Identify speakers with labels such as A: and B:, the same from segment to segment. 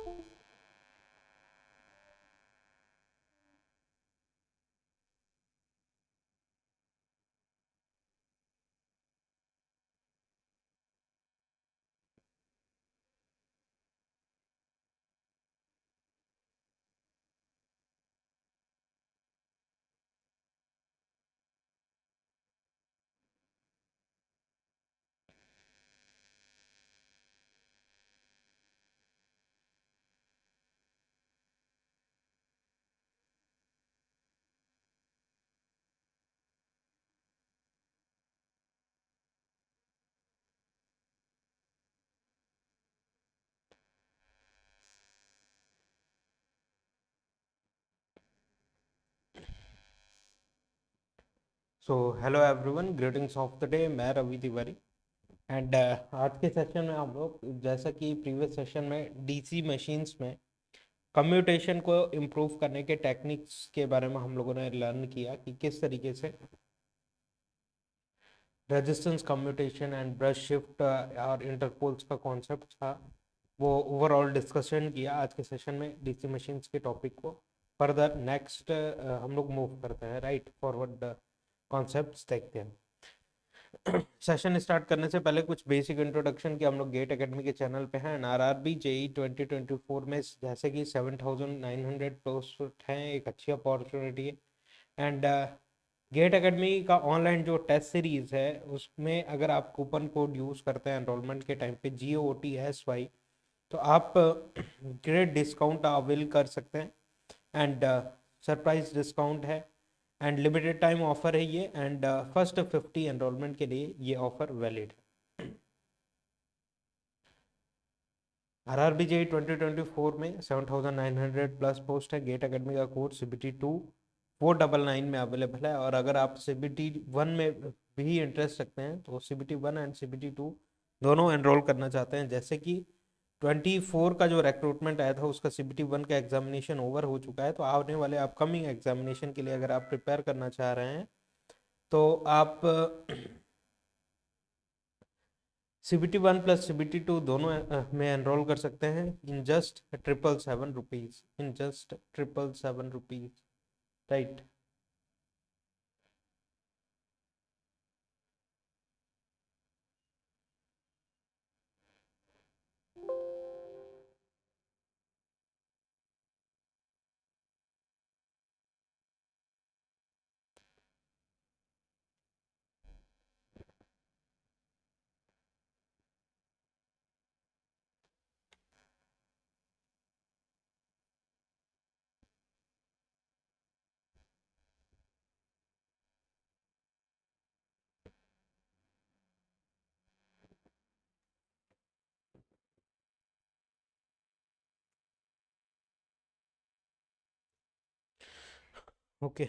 A: So hello everyone, greetings of the day. मैं Ravi Tiwari and आज के सेशन में हम लोग, जैसा कि प्रीवियस सेशन में डीसी मशीन्स में कम्यूटेशन को इम्प्रूव करने के टेक्निक्स के बारे में हम लोगों ने लर्न किया कि किस तरीके से resistance commutation and brush shift और इंटरपोल्स का कॉन्सेप्ट था, वो ओवरऑल डिस्कशन किया। आज के सेशन में डीसी मशीन्स के टॉपिक को फर्दर नेक्स्ट हम लोग मूव करते हैं, राइट फॉरवर्ड कॉन्सेप्ट्स देखते हैं। सेशन स्टार्ट करने से पहले कुछ बेसिक इंट्रोडक्शन कि हम लोग गेट एकेडमी के चैनल पे हैं। आरआरबी जेई 2024 में जैसे कि 7,900 पोस्ट हैं, एक अच्छी अपॉर्चुनिटी है। एंड गेट एकेडमी का ऑनलाइन जो टेस्ट सीरीज है उसमें अगर आप कूपन कोड यूज़ करते हैं एनरोलमेंट के टाइम पे GOTSY, तो आप ग्रेट डिस्काउंट अवेल कर सकते हैं। एंड सरप्राइज डिस्काउंट है एंड लिमिटेड टाइम ऑफर है ये। एंड फर्स्ट 50 एनरोलमेंट के लिए ये ऑफर वैलिड है। आरआरबी जेई 2024 में 7,900 प्लस पोस्ट है। गेट एकेडमी का कोर्स CBT 2 499 में अवेलेबल है। और अगर आप CBT 1 में भी इंटरेस्ट रखते हैं तो CBT 1 एंड CBT 2 दोनों एनरोल करना चाहते हैं, जैसे कि 24 का जो रिक्रूटमेंट आया था उसका CBT 1 का एग्जामिनेशन ओवर हो चुका है। तो आने वाले अपकमिंग एग्जामिनेशन के लिए अगर आप प्रिपेयर करना चाह रहे हैं तो आप CBT 1 प्लस CBT 2 दोनों में एनरोल कर सकते हैं in just 777 rupees, in just 777 rupees, right. Okay,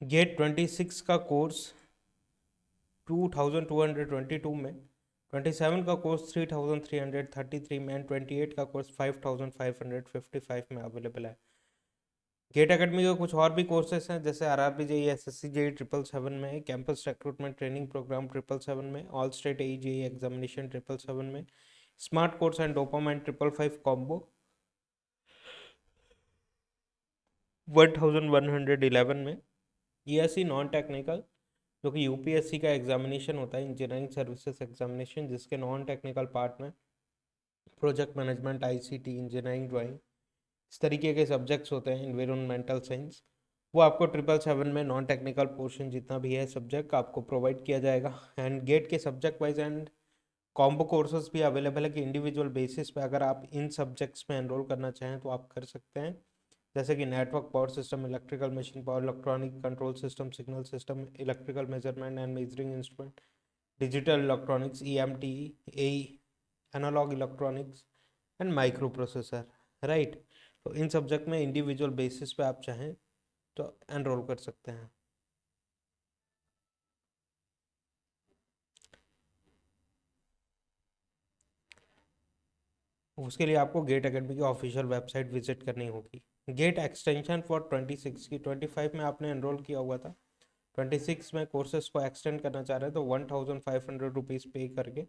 A: GATE 26 का कोर्स 2,222 में, 27 का कोर्स 3,333 में एंड 28 का कोर्स 5,555 में अवेलेबल है। गेट एकेडमी के कुछ और भी कोर्सेस हैं, जैसे RRB जेई SSC जेई 777 में, कैंपस रिक्रूटमेंट ट्रेनिंग प्रोग्राम 777 में, ऑल स्टेट AE एग्जामिनेशन 777 में, smart course and dopamine 555 combo 1,111 में, ESC नॉन टेक्निकल जो कि UPSC का एग्जामिनेशन होता है, इंजीनियरिंग सर्विसेज एग्जामिनेशन, जिसके नॉन टेक्निकल पार्ट में project management, ICT, engineering, drawing, इस तरीके के सब्जेक्ट्स होते हैं, इन्वायरमेंटल साइंस, वो आपको 777 में नॉन टेक्निकल पोर्शन जितना भी है सब्जेक्ट आपको प्रोवाइड किया जाएगा। एंड गेट के subject wise and combo courses भी अवेलेबल है कि इंडिविजुअल बेसिस पे अगर आप इन सब्जेक्ट्स में एनरोल करना चाहें तो आप कर सकते हैं, जैसे कि network power system, electrical machine power, electronic control system, signal system, electrical measurement and measuring instrument, digital electronics, EMT, AE, analogue electronics and microprocessor, right. तो इन सब्जेक्ट में इंडिविजुअल बेसिस पे आप चाहें तो एनरोल कर सकते हैं। उसके लिए आपको गेट एकेडमी की ऑफिशियल वेबसाइट विजिट करनी होगी। गेट एक्सटेंशन फॉर 26 की 25 में आपने एनरोल किया हुआ था 26 में कोर्सेज को एक्सटेंड करना चाह रहे हैं तो 1,500 रुपीज़ पे करके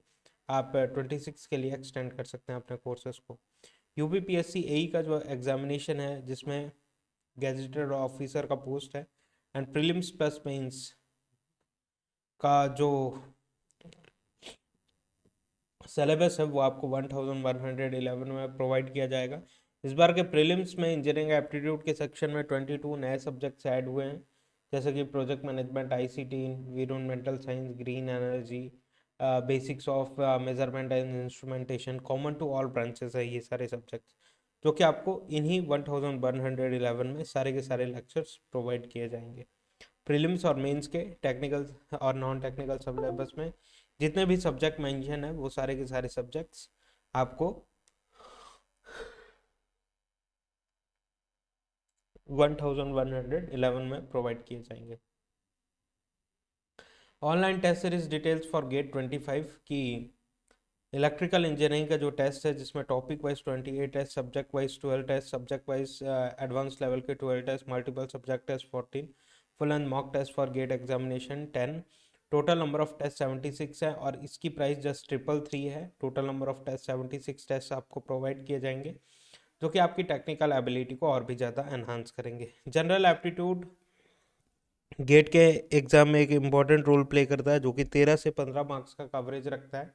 A: आप 26 के लिए एक्सटेंड कर सकते हैं अपने कोर्सेज को। यूपीपीएससी एई का जो एग्जामिनेशन है जिसमें गैजेटेड ऑफिसर का पोस्ट है एंड प्रीलिम्स प्लस मेंस का जो सिलेबस है वो आपको 1111 में प्रोवाइड किया जाएगा। इस बार के प्रीलिम्स में इंजीनियरिंग एप्टीट्यूड के सेक्शन में 22 नए सब्जेक्ट्स ऐड हुए हैं, जैसे कि project management, ICT, environmental science, green energy, basics of measurement and instrumentation. Common to all branches है ये सारे सब्जेक्ट्स, जो कि आपको इन्हीं 1111 में सारे के सारे लेक्चर्स प्रोवाइड किए जाएंगे। प्रीलिम्स और मेंस के टेक्निकल और नॉन टेक्निकल सिलेबस में जितने भी सब्जेक्ट मेंशन है वो सारे के सारे सब्जेक्ट्स आपको 1111 में प्रोवाइड किए जाएंगे। Online test series details for GATE 25 की इलेक्ट्रिकल इंजीनियरिंग का जो टेस्ट है जिसमें topic wise 28 test, subject wise 12 test, subject wise advance level के 12 test, multiple subject test 14, full and mock test for GATE examination 10। Total number of test 76 है और इसकी price just 333 है। Total number of test 76 test आपको provide किए जाएंगे, जो कि आपकी टेक्निकल एबिलिटी को और भी ज़्यादा एनहांस करेंगे। जनरल एप्टीट्यूड गेट के एग्जाम में एक इम्पॉर्टेंट रोल प्ले करता है, जो कि 13 से 15 मार्क्स का कवरेज रखता है।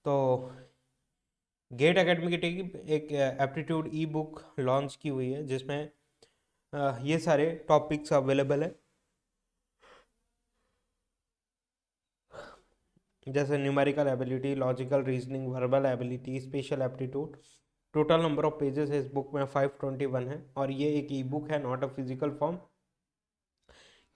A: तो गेट एकेडमी की टीम एक एप्टीट्यूड ई बुक लॉन्च की हुई है जिसमें ये सारे टॉपिक्स अवेलेबल है, जैसे numerical ability, logical reasoning, verbal ability, special aptitude. Total number of pages है इस बुक में 521 है और ये एक ई बुक है, not a physical form.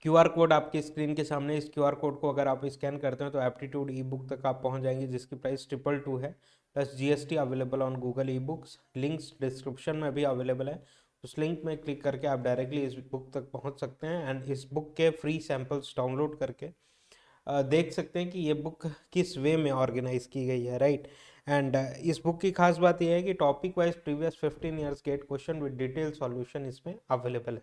A: QR code आपके स्क्रीन के सामने, इस क्यूआर कोड को अगर आप स्कैन करते हैं तो एप्टीट्यूड ई बुक तक आप पहुंच जाएंगे, जिसकी प्राइस 222 है, plus GST available on Google e books. Links description में भी अवेलेबल है, उस लिंक में क्लिक करके आप डायरेक्टली इस बुक तक पहुंच सकते हैं एंड इस बुक के फ्री सैम्पल्स डाउनलोड करके देख सकते हैं कि ये बुक किस वे में ऑर्गेनाइज की गई है, राइट। एंड इस बुक की खास बात यह है कि topic wise previous 15 years GATE question with detail solution इसमें अवेलेबल है।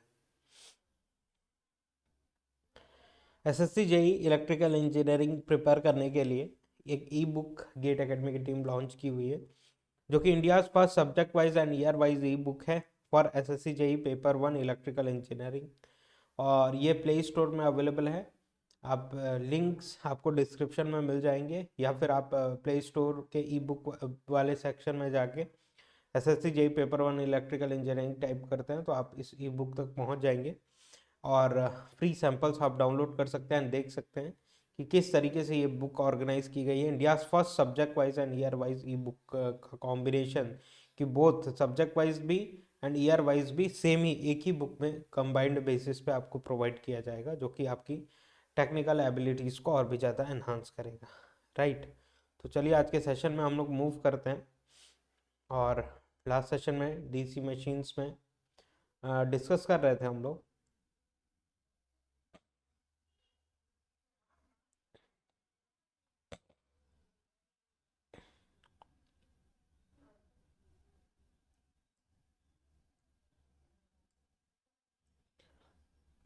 A: SSC JE electrical engineering prepare करने के लिए एक ई बुक गेट एकेडमी की टीम लॉन्च की हुई है, जो कि India first subject wise and year wise e book है for SSC JE paper 1 electrical engineering, और ये प्ले स्टोर में अवेलेबल है। आप लिंक्स आपको डिस्क्रिप्शन में मिल जाएंगे या फिर आप प्ले स्टोर के ई बुक वाले सेक्शन में जाके SSC JE paper 1 electrical engineering type करते हैं तो आप इस ई बुक तक पहुंच जाएंगे और फ्री सैंपल्स आप डाउनलोड कर सकते हैं, देख सकते हैं कि किस तरीके से ये बुक ऑर्गेनाइज की गई है। India first subject wise and year wise e book का कॉम्बिनेशन, कि बोथ सब्जेक्ट वाइज भी एंड ईयर वाइज भी सेम ही एक ही बुक में कंबाइंड बेसिस पे आपको प्रोवाइड किया जाएगा, जो कि आपकी टेक्निकल एबिलिटीज़ को और भी ज़्यादा एनहांस करेगा, राइट। तो चलिए आज के सेशन में हम लोग मूव करते हैं और लास्ट सेशन में डीसी मशीन्स में डिस्कस कर रहे थे हम लोग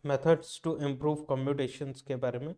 A: मेथड्स टू इम्प्रूव कम्प्यूटेशंस के बारे में।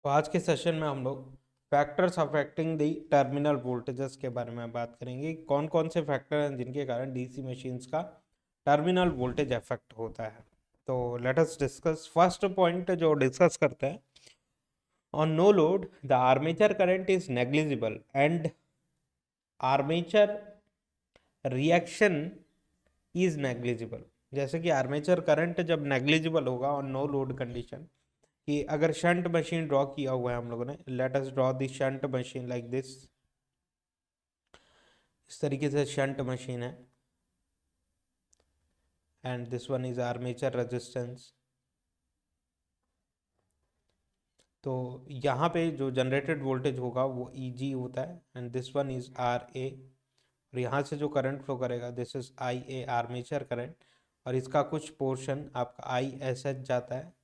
A: तो आज के सेशन में हम लोग factors affecting the terminal voltages के बारे में बात करेंगे। कौन कौन से फैक्टर हैं जिनके कारण डीसी मशीन्स का टर्मिनल वोल्टेज अफेक्ट होता है। तो let us discuss. First point जो डिस्कस करते हैं, on no load the armature current is negligible and armature reaction is negligible. जैसे कि आर्मेचर करंट जब नेग्लिजिबल होगा ऑन नो लोड कंडीशन, कि अगर शंट मशीन ड्रॉ किया हुआ है हम लोगों ने, late us draw the shunt machine like this. इस तरीके से शंट मशीन है and this one is armature resistance. तो यहाँ पे जो जनरेटेड वोल्टेज होगा वो ईजी होता है and this one is R A. और यहाँ से जो करंट फ्लो करेगा this is I A armature current, और इसका कुछ पोर्शन आपका आई एस एच जाता है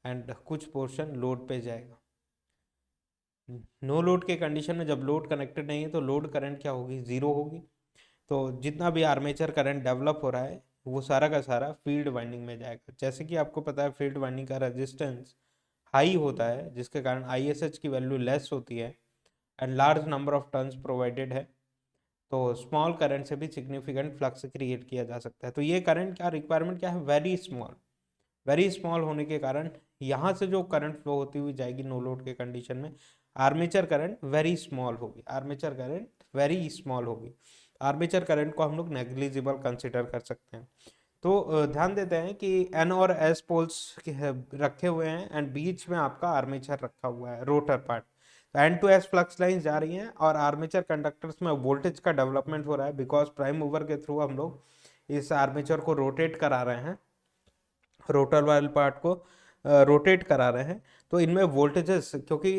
A: एंड कुछ पोर्शन लोड पे जाएगा। नो लोड के कंडीशन में जब लोड कनेक्टेड नहीं है तो लोड करंट क्या होगी, जीरो होगी। तो जितना भी आर्मेचर करंट डेवलप हो रहा है वो सारा का सारा फील्ड वाइंडिंग में जाएगा। जैसे कि आपको पता है फील्ड वाइंडिंग का रेजिस्टेंस हाई होता है, जिसके कारण ISH की वैल्यू लेस होती है and large number of turns provided है, तो स्मॉल करंट से भी सिग्निफिकेंट फ्लक्स क्रिएट किया जा सकता है। तो ये करंट क्या रिक्वायरमेंट क्या है, वेरी स्मॉल होने के कारण यहाँ से जो करंट फ्लो होती हुई जाएगी नो लोड के कंडीशन में, आर्मेचर करंट वेरी स्मॉल होगी। आर्मेचर करंट को हम लोग नेग्लिजिबल कंसिडर कर सकते हैं। तो ध्यान देते हैं कि N और S पोल्स रखे हुए हैं एंड बीच में आपका आर्मेचर रखा हुआ है, रोटर पार्ट। तो N to S flux lines जा रही हैं और आर्मेचर कंडक्टर्स में वोल्टेज का डेवलपमेंट हो रहा है, बिकॉज प्राइम मूवर के थ्रू हम लोग इस आर्मेचर को रोटेट करा रहे हैं, रोटर वाले पार्ट को रोटेट करा रहे हैं। तो इनमें वोल्टेजेस, क्योंकि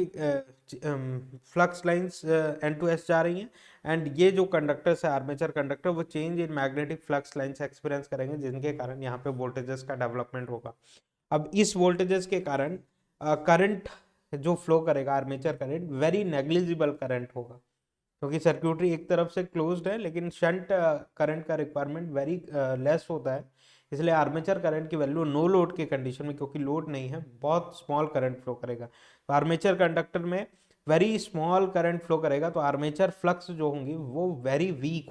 A: फ्लक्स लाइंस N2S जा रही हैं एंड ये जो कंडक्टर्स है आर्मेचर कंडक्टर वो change in magnetic flux lines experience करेंगे, जिनके कारण यहाँ पे वोल्टेजेस का डेवलपमेंट होगा। अब इस वोल्टेजेस के कारण करंट जो फ्लो करेगा armature current very negligible current होगा, क्योंकि सर्क्यूटरी एक तरफ से क्लोज्ड है लेकिन शंट करंट का रिक्वायरमेंट वेरी लेस होता है। इसलिए आर्मेचर करंट की वैल्यू नो लोड के कंडीशन में, क्योंकि लोड नहीं है, बहुत स्मॉल करंट फ्लो करेगा। तो आर्मेचर कंडक्टर में वेरी स्मॉल करंट फ्लो करेगा, तो आर्मेचर फ्लक्स जो होंगे वो वेरी वीक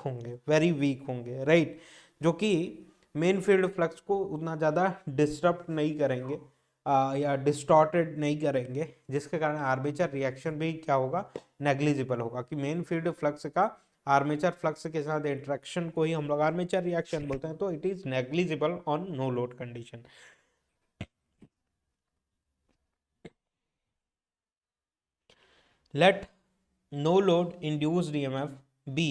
A: होंगे, राइट, जो कि मेन फील्ड फ्लक्स को उतना ज़्यादा डिस्टर्ब नहीं करेंगे या डिस्टॉर्टेड नहीं करेंगे, जिसके कारण आर्मेचर रिएक्शन भी क्या होगा, नेग्लिजिबल होगा। कि मेन फील्ड फ्लक्स का आर्मेचर फ्लक्स के साथ इंटरेक्शन को ही हम लोग आर्मेचर रिएक्शन बोलते हैं। तो it is negligible on no load condition. Let no load induced EMF be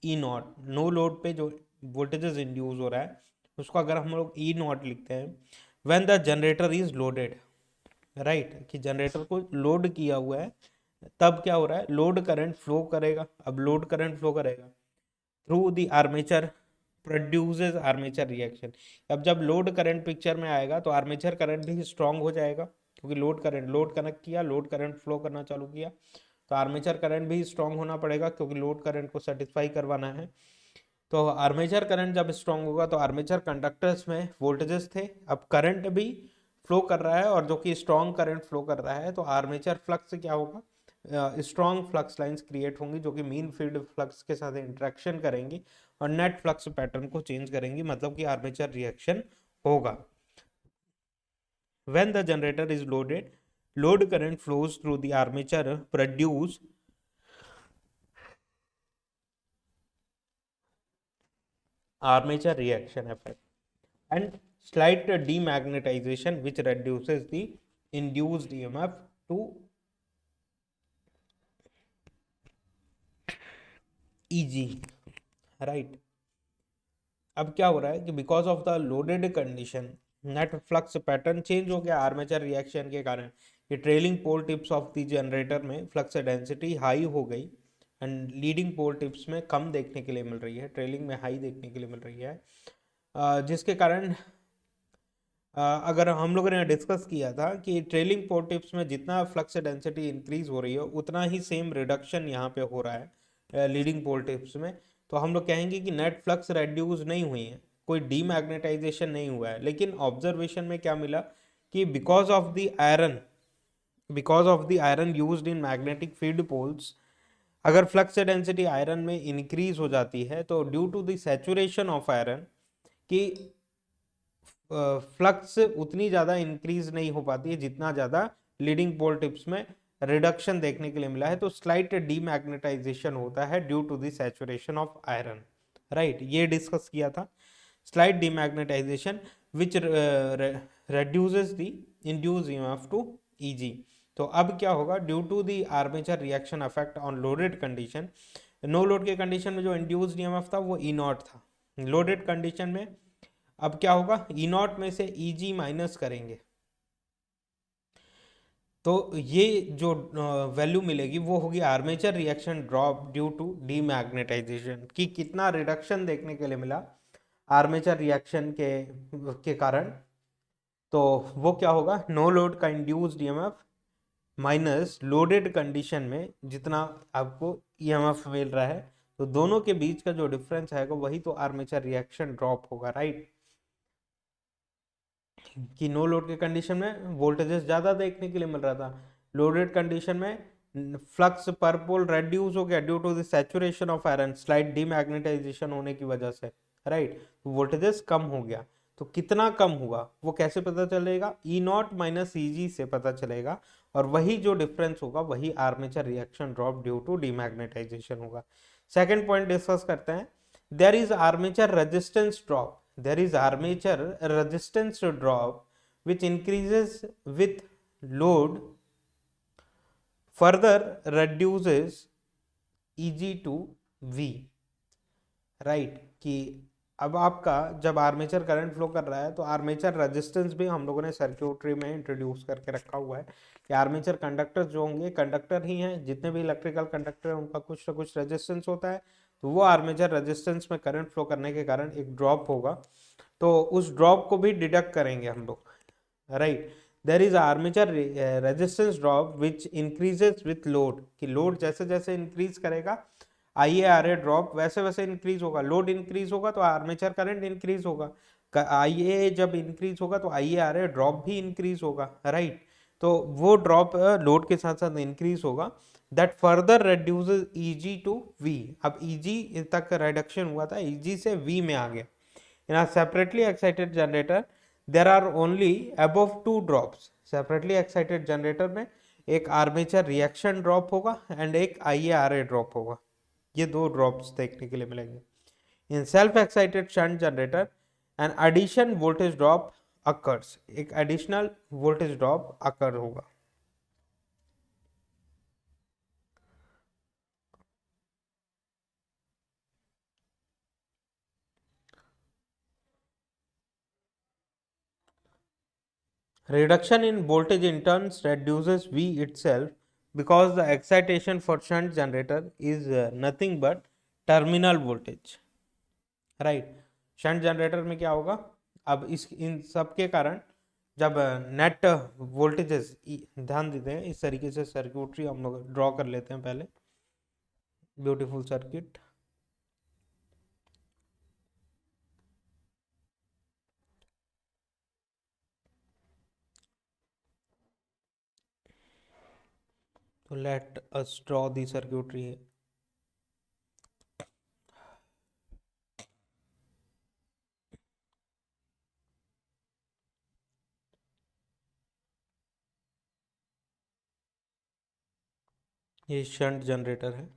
A: E naught. No load पे जो वोल्टेजेस इंड्यूस हो रहा है उसको अगर हम लोग ई नॉट लिखते हैं, when the generator is loaded, right, कि जनरेटर को लोड किया हुआ है तब क्या हो रहा है, लोड करंट फ्लो करेगा। अब लोड करंट फ्लो करेगा through the armature, produces armature reaction. अब जब लोड करंट पिक्चर में आएगा तो आर्मेचर करंट भी स्ट्रांग हो जाएगा, क्योंकि लोड कनेक्ट किया, लोड करंट फ्लो करना चालू किया, तो आर्मेचर करंट भी स्ट्रांग होना पड़ेगा, क्योंकि लोड करंट को सेटिस्फाई करवाना है। तो आर्मेचर करंट जब स्ट्रांग होगा तो आर्मेचर कंडक्टर्स में वोल्टेजेस थे, अब करंट भी फ्लो कर रहा है और जो कि स्ट्रांग करंट फ्लो कर रहा है, तो आर्मेचर फ्लक्स क्या होगा, स्ट्रॉन्ग फ्लक्स लाइंस क्रिएट होंगी जो कि मीन फील्ड फ्लक्स के साथ इंटरेक्शन करेंगी और नेट फ्लक्स पैटर्न को चेंज करेंगी, मतलब कि आर्मेचर रिएक्शन होगा। When the generator is loaded, load current flows through the armature, produce armature reaction effect and slight demagnetization, which reduces the induced EMF to EG, right। अब क्या हो रहा है कि because of the loaded condition net flux pattern change हो गया armature reaction के कारण। ये trailing pole tips of the generator में फ्लक्स डेंसिटी हाई हो गई एंड लीडिंग पोल टिप्स में कम देखने के लिए मिल रही है, ट्रेलिंग में हाई देखने के लिए मिल रही है, जिसके कारण अगर हम लोगों ने डिस्कस किया था कि ट्रेलिंग पोल टिप्स में जितना फ्लक्स डेंसिटी इंक्रीज हो रही है उतना ही सेम रिडक्शन यहाँ पे हो रहा है लीडिंग पोल टिप्स में। तो हम लोग कहेंगे कि नेट फ्लक्स रेड्यूस नहीं हुई है, कोई डीमैग्नेटाइजेशन नहीं हुआ है, लेकिन ऑब्जर्वेशन में क्या मिला कि because of the iron because of the iron used in magnetic field poles, अगर फ्लक्स डेंसिटी आयरन में इंक्रीज हो जाती है तो due to the saturation of iron कि फ्लक्स उतनी ज़्यादा इंक्रीज नहीं हो पाती है जितना ज़्यादा लीडिंग पोल टिप्स में रिडक्शन देखने के लिए मिला है, तो स्लाइट डीमैग्नेटाइजेशन होता है due to the saturation of iron, right, ये डिस्कस किया था। Slight demagnetisation which reduces the induced EMF to EG। तो अब क्या होगा, due to the armature reaction effect on loaded condition, no load के कंडीशन में जो इंड्यूस्ड ईएमएफ था वो ई नॉट था, लोडेड कंडीशन में अब क्या होगा, ई नॉट में से ईजी माइनस करेंगे तो ये जो वैल्यू मिलेगी वो होगी armature reaction drop due to demagnetisation, कि कितना रिडक्शन देखने के लिए मिला आर्मेचर रिएक्शन के कारण। तो वो क्या होगा, नो लोड का induced EMF minus loaded condition में जितना आपको ईएमएफ मिल रहा है, तो दोनों के बीच का जो डिफरेंस आएगा वही तो आर्मेचर रिएक्शन ड्रॉप होगा, राइट। कि नो लोड के कंडीशन में वोल्टेजेस ज़्यादा देखने के लिए मिल रहा था, लोडेड कंडीशन में फ्लक्स पर पोल रेड्यूस हो गया due to the saturation of iron, slight demagnetisation होने की वजह से, राइट, वोल्टेजेस कम हो गया। तो कितना कम हुआ वो कैसे पता चलेगा, ई नॉट माइनस ई जी से पता चलेगा, और वही जो डिफरेंस होगा वही armature reaction drop due to demagnetisation होगा। सेकेंड पॉइंट डिस्कस करते हैं, there is armature resistance drop, there is armature resistance drop which increases with load, further reduces Eg to V, right, कि अब आपका जब आर्मेचर करंट फ्लो कर रहा है तो आर्मेचर रेजिस्टेंस भी हम लोगों ने सर्क्यूटरी में इंट्रोड्यूस करके रखा हुआ है कि आर्मेचर कंडक्टर्स जो होंगे कंडक्टर ही हैं, जितने भी इलेक्ट्रिकल कंडक्टर हैं उनका कुछ ना कुछ रेजिस्टेंस होता है, तो वो आर्मेचर रेजिस्टेंस में करंट फ्लो करने के कारण एक ड्रॉप होगा, तो उस ड्रॉप को भी डिडक्ट करेंगे हम लोग, right. There is armature resistance drop which increases with load, कि लोड जैसे जैसे इंक्रीज करेगा आई ए आर ए ड्रॉप वैसे वैसे इंक्रीज होगा, लोड इंक्रीज होगा तो आर्मेचर करंट इंक्रीज होगा, आई ए जब इंक्रीज होगा तो I A R A drop भी इंक्रीज होगा, राइट। तो वो ड्रॉप लोड के साथ साथ इंक्रीज होगा, that further reduces Eg to V। अब Eg तक रिडक्शन हुआ था, Eg से V में आ गया। In a separately excited generator there are only above two drops, separately excited generator में एक आर्मेचर रिएक्शन ड्रॉप होगा एंड एक IARA ड्रॉप होगा, ये दो ड्रॉप्स देखने के लिए मिलेंगे। In self excited shunt generator an addition voltage drop occurs, एक एडिशनल वोल्टेज ड्रॉप अकर होगा। Reduction in voltage in turn reduces V itself because the excitation for shunt generator is nothing but terminal voltage, right। Shunt generator में क्या होगा, अब इस इन सब के कारण जब नेट वोल्टेजेस, ध्यान देते हैं इस तरीके से सर्क्यूटरी हम लोग ड्रॉ कर लेते हैं पहले, ब्यूटीफुल सर्किट, तो लेट अस ड्रॉ दी सर्क्यूटरी है। ये शंट जनरेटर है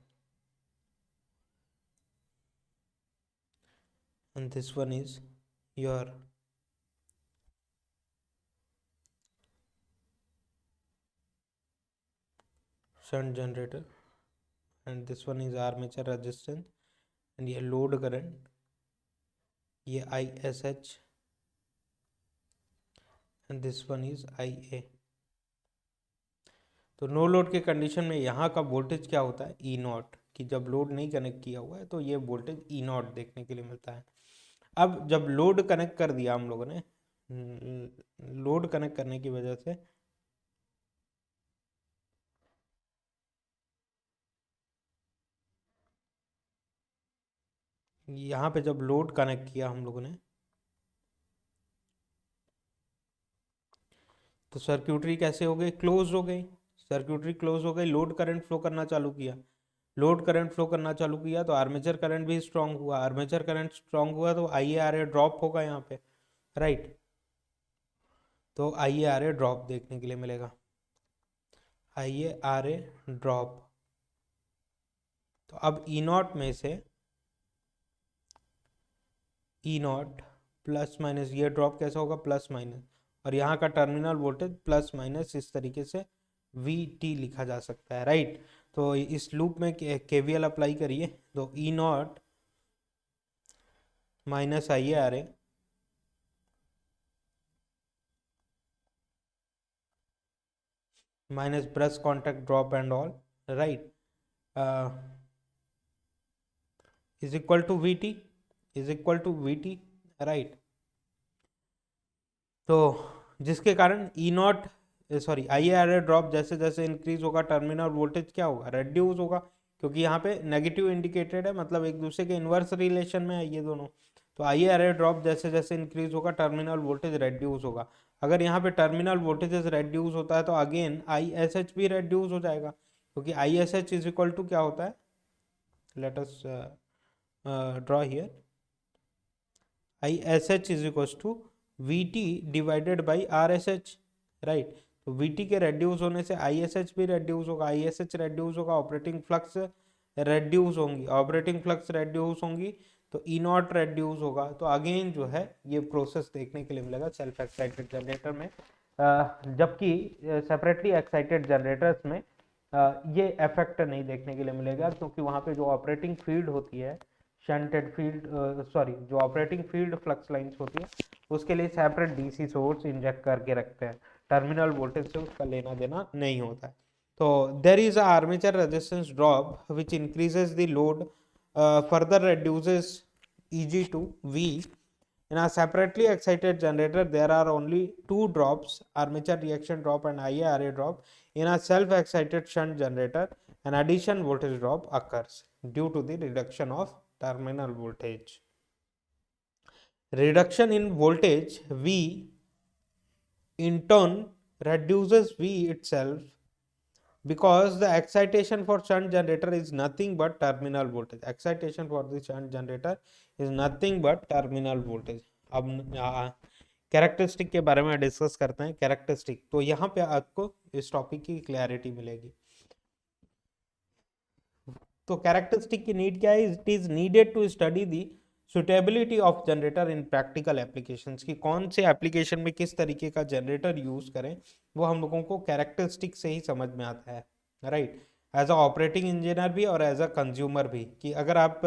A: and this one is your shunt generator and this one is armature resistance and ये load current, ये ISH and this one is IA। तो नो लोड के condition में यहाँ का वोल्टेज क्या होता है, ई नॉट, कि जब लोड नहीं कनेक्ट किया हुआ है तो ये वोल्टेज ई नॉट देखने के लिए मिलता है। अब जब लोड कनेक्ट कर दिया हम लोगों ने, लोड कनेक्ट करने की वजह से यहाँ पे जब लोड कनेक्ट किया हम लोगों ने तो सर्क्यूटरी कैसे हो गई, क्लोज हो गई, सर्क्यूटरी क्लोज हो गई, लोड करंट फ्लो करना चालू किया, लोड करंट फ्लो करना चालू किया तो आर्मेचर करंट भी स्ट्रांग हुआ, आर्मेचर करंट स्ट्रांग हुआ तो IaRa ड्रॉप होगा यहाँ पे, राइट। तो IaRa ड्रॉप देखने के लिए मिलेगा, IaRa ड्रॉप। तो अब ई नॉट में से ई नॉट प्लस माइनस, ये ड्रॉप कैसा होगा, प्लस माइनस, और यहाँ का टर्मिनल वोल्टेज प्लस माइनस, इस तरीके से VT लिखा जा सकता है, राइट। तो इस लूप में KVL अप्लाई करिए, तो E naught minus IaRa minus brush contact drop and all, right, is equal to VT, is equal to VT, right. तो जिसके कारण E naught sorry IaRa drop जैसे जैसे इंक्रीज होगा, टर्मिनल वोल्टेज क्या होगा, रेड्यूस होगा, क्योंकि यहाँ पे नेगेटिव इंडिकेटेड है, मतलब एक दूसरे के इन्वर्स रिलेशन में है ये दोनों। तो IaRa ड्रॉप जैसे जैसे इंक्रीज होगा, टर्मिनल वोल्टेज रेड्यूस होगा। अगर यहाँ पे टर्मिनल वोल्टेज रेड्यूस होता है तो अगेन ISH भी रेड्यूस हो जाएगा, क्योंकि ISH इज इक्वल टू क्या होता है, let us draw here, ISH is equal to VT divided by RSH, right. तो VT के रेड्यूस होने से ISH भी रेड्यूस होगा, ISH रेड्यूस होगा, ऑपरेटिंग फ्लक्स रेड्यूस होंगी, ऑपरेटिंग फ्लक्स रेड्यूस होंगी तो ई नॉट रेड्यूस होगा। तो अगेन जो है ये प्रोसेस देखने के लिए मिलेगा सेल्फ एक्साइटेड जनरेटर में, जबकि सेपरेटली एक्साइटेड जनरेटर्स में ये इफेक्ट नहीं देखने के लिए मिलेगा, क्योंकि वहाँ पे जो ऑपरेटिंग फील्ड होती है, शंटेड फील्ड सॉरी जो ऑपरेटिंग फील्ड फ्लक्स लाइंस होती है, उसके लिए सेपरेट DC सोर्स इंजेक्ट करके रखते हैं, टर्मिनल वोल्टेज से उसका लेना देना नहीं होता है। तो there is a armature resistance drop which increases the load, further reduces Eg to V. In a separately excited generator, there are only two drops, armature reaction drop and IaRa drop. In a self-excited shunt generator, an addition voltage drop occurs due to the reduction of terminal voltage. Reduction in voltage V in turn reduces V itself, because the excitation for shunt generator is nothing but terminal voltage. Excitation for the shunt generator is nothing but terminal voltage. अब characteristic के बारे में discuss करते हैं। Characteristic, तो यहाँ पे आपको इस टॉपिक की क्लैरिटी मिलेगी। तो कैरेक्टरिस्टिक की नीड क्या है, it is needed to study the suitability of generator in practical applications, की कौन से एप्लीकेशन में किस तरीके का जनरेटर यूज करें, वो हम लोगों को कैरेक्टरिस्टिक से ही समझ में आता है, right. As a operating engineer भी और एज अ कंज्यूमर भी, कि अगर आप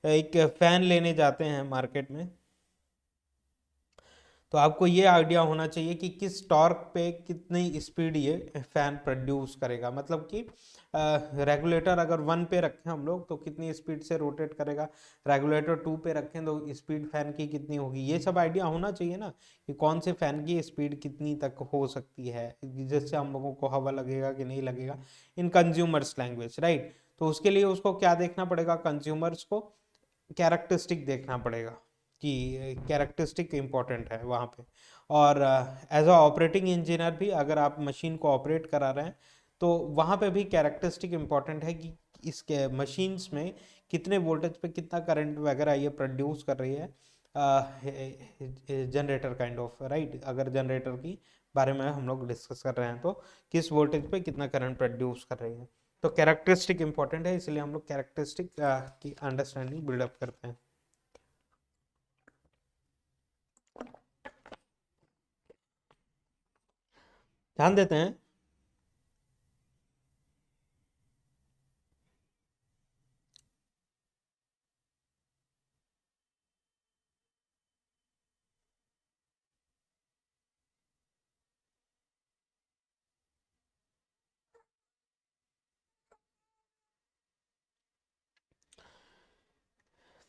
A: एक फैन लेने जाते हैं मार्केट में, तो आपको ये आइडिया होना चाहिए कि किस टॉर्क पे कितनी स्पीड ये फैन प्रोड्यूस करेगा, मतलब कि रेगुलेटर अगर 1 पे रखें हम लोग तो कितनी स्पीड से रोटेट करेगा, रेगुलेटर 2 पे रखें तो स्पीड फैन की कितनी होगी, ये सब आइडिया होना चाहिए ना, कि कौन से फैन की स्पीड कितनी तक हो सकती है, जिससे हम लोगों को हवा लगेगा कि नहीं लगेगा, इन कंज्यूमर्स लैंग्वेज, राइट। तो उसके लिए उसको क्या देखना पड़ेगा, कंज्यूमर्स को कैरेक्टरिस्टिक देखना पड़ेगा, कि कैरेक्टरिस्टिक इंपॉर्टेंट है वहाँ पे। और एज अ ऑपरेटिंग इंजीनियर भी अगर आप मशीन को ऑपरेट करा रहे हैं तो वहाँ पे भी कैरेक्टरिस्टिक इंपॉर्टेंट है, कि इसके मशीन्स में कितने वोल्टेज पे कितना करंट वगैरह ये प्रोड्यूस कर रही है, जनरेटर काइंड ऑफ, राइट। अगर जनरेटर की बारे में हम लोग डिस्कस कर रहे हैं तो किस वोल्टेज पे कितना करंट प्रोड्यूस कर रही है, तो कैरेक्टरिस्टिक इंपॉर्टेंट है, इसलिए हम लोग कैरेक्टरिस्टिक की अंडरस्टैंडिंग बिल्डअप करते हैं। ध्यान देते हैं,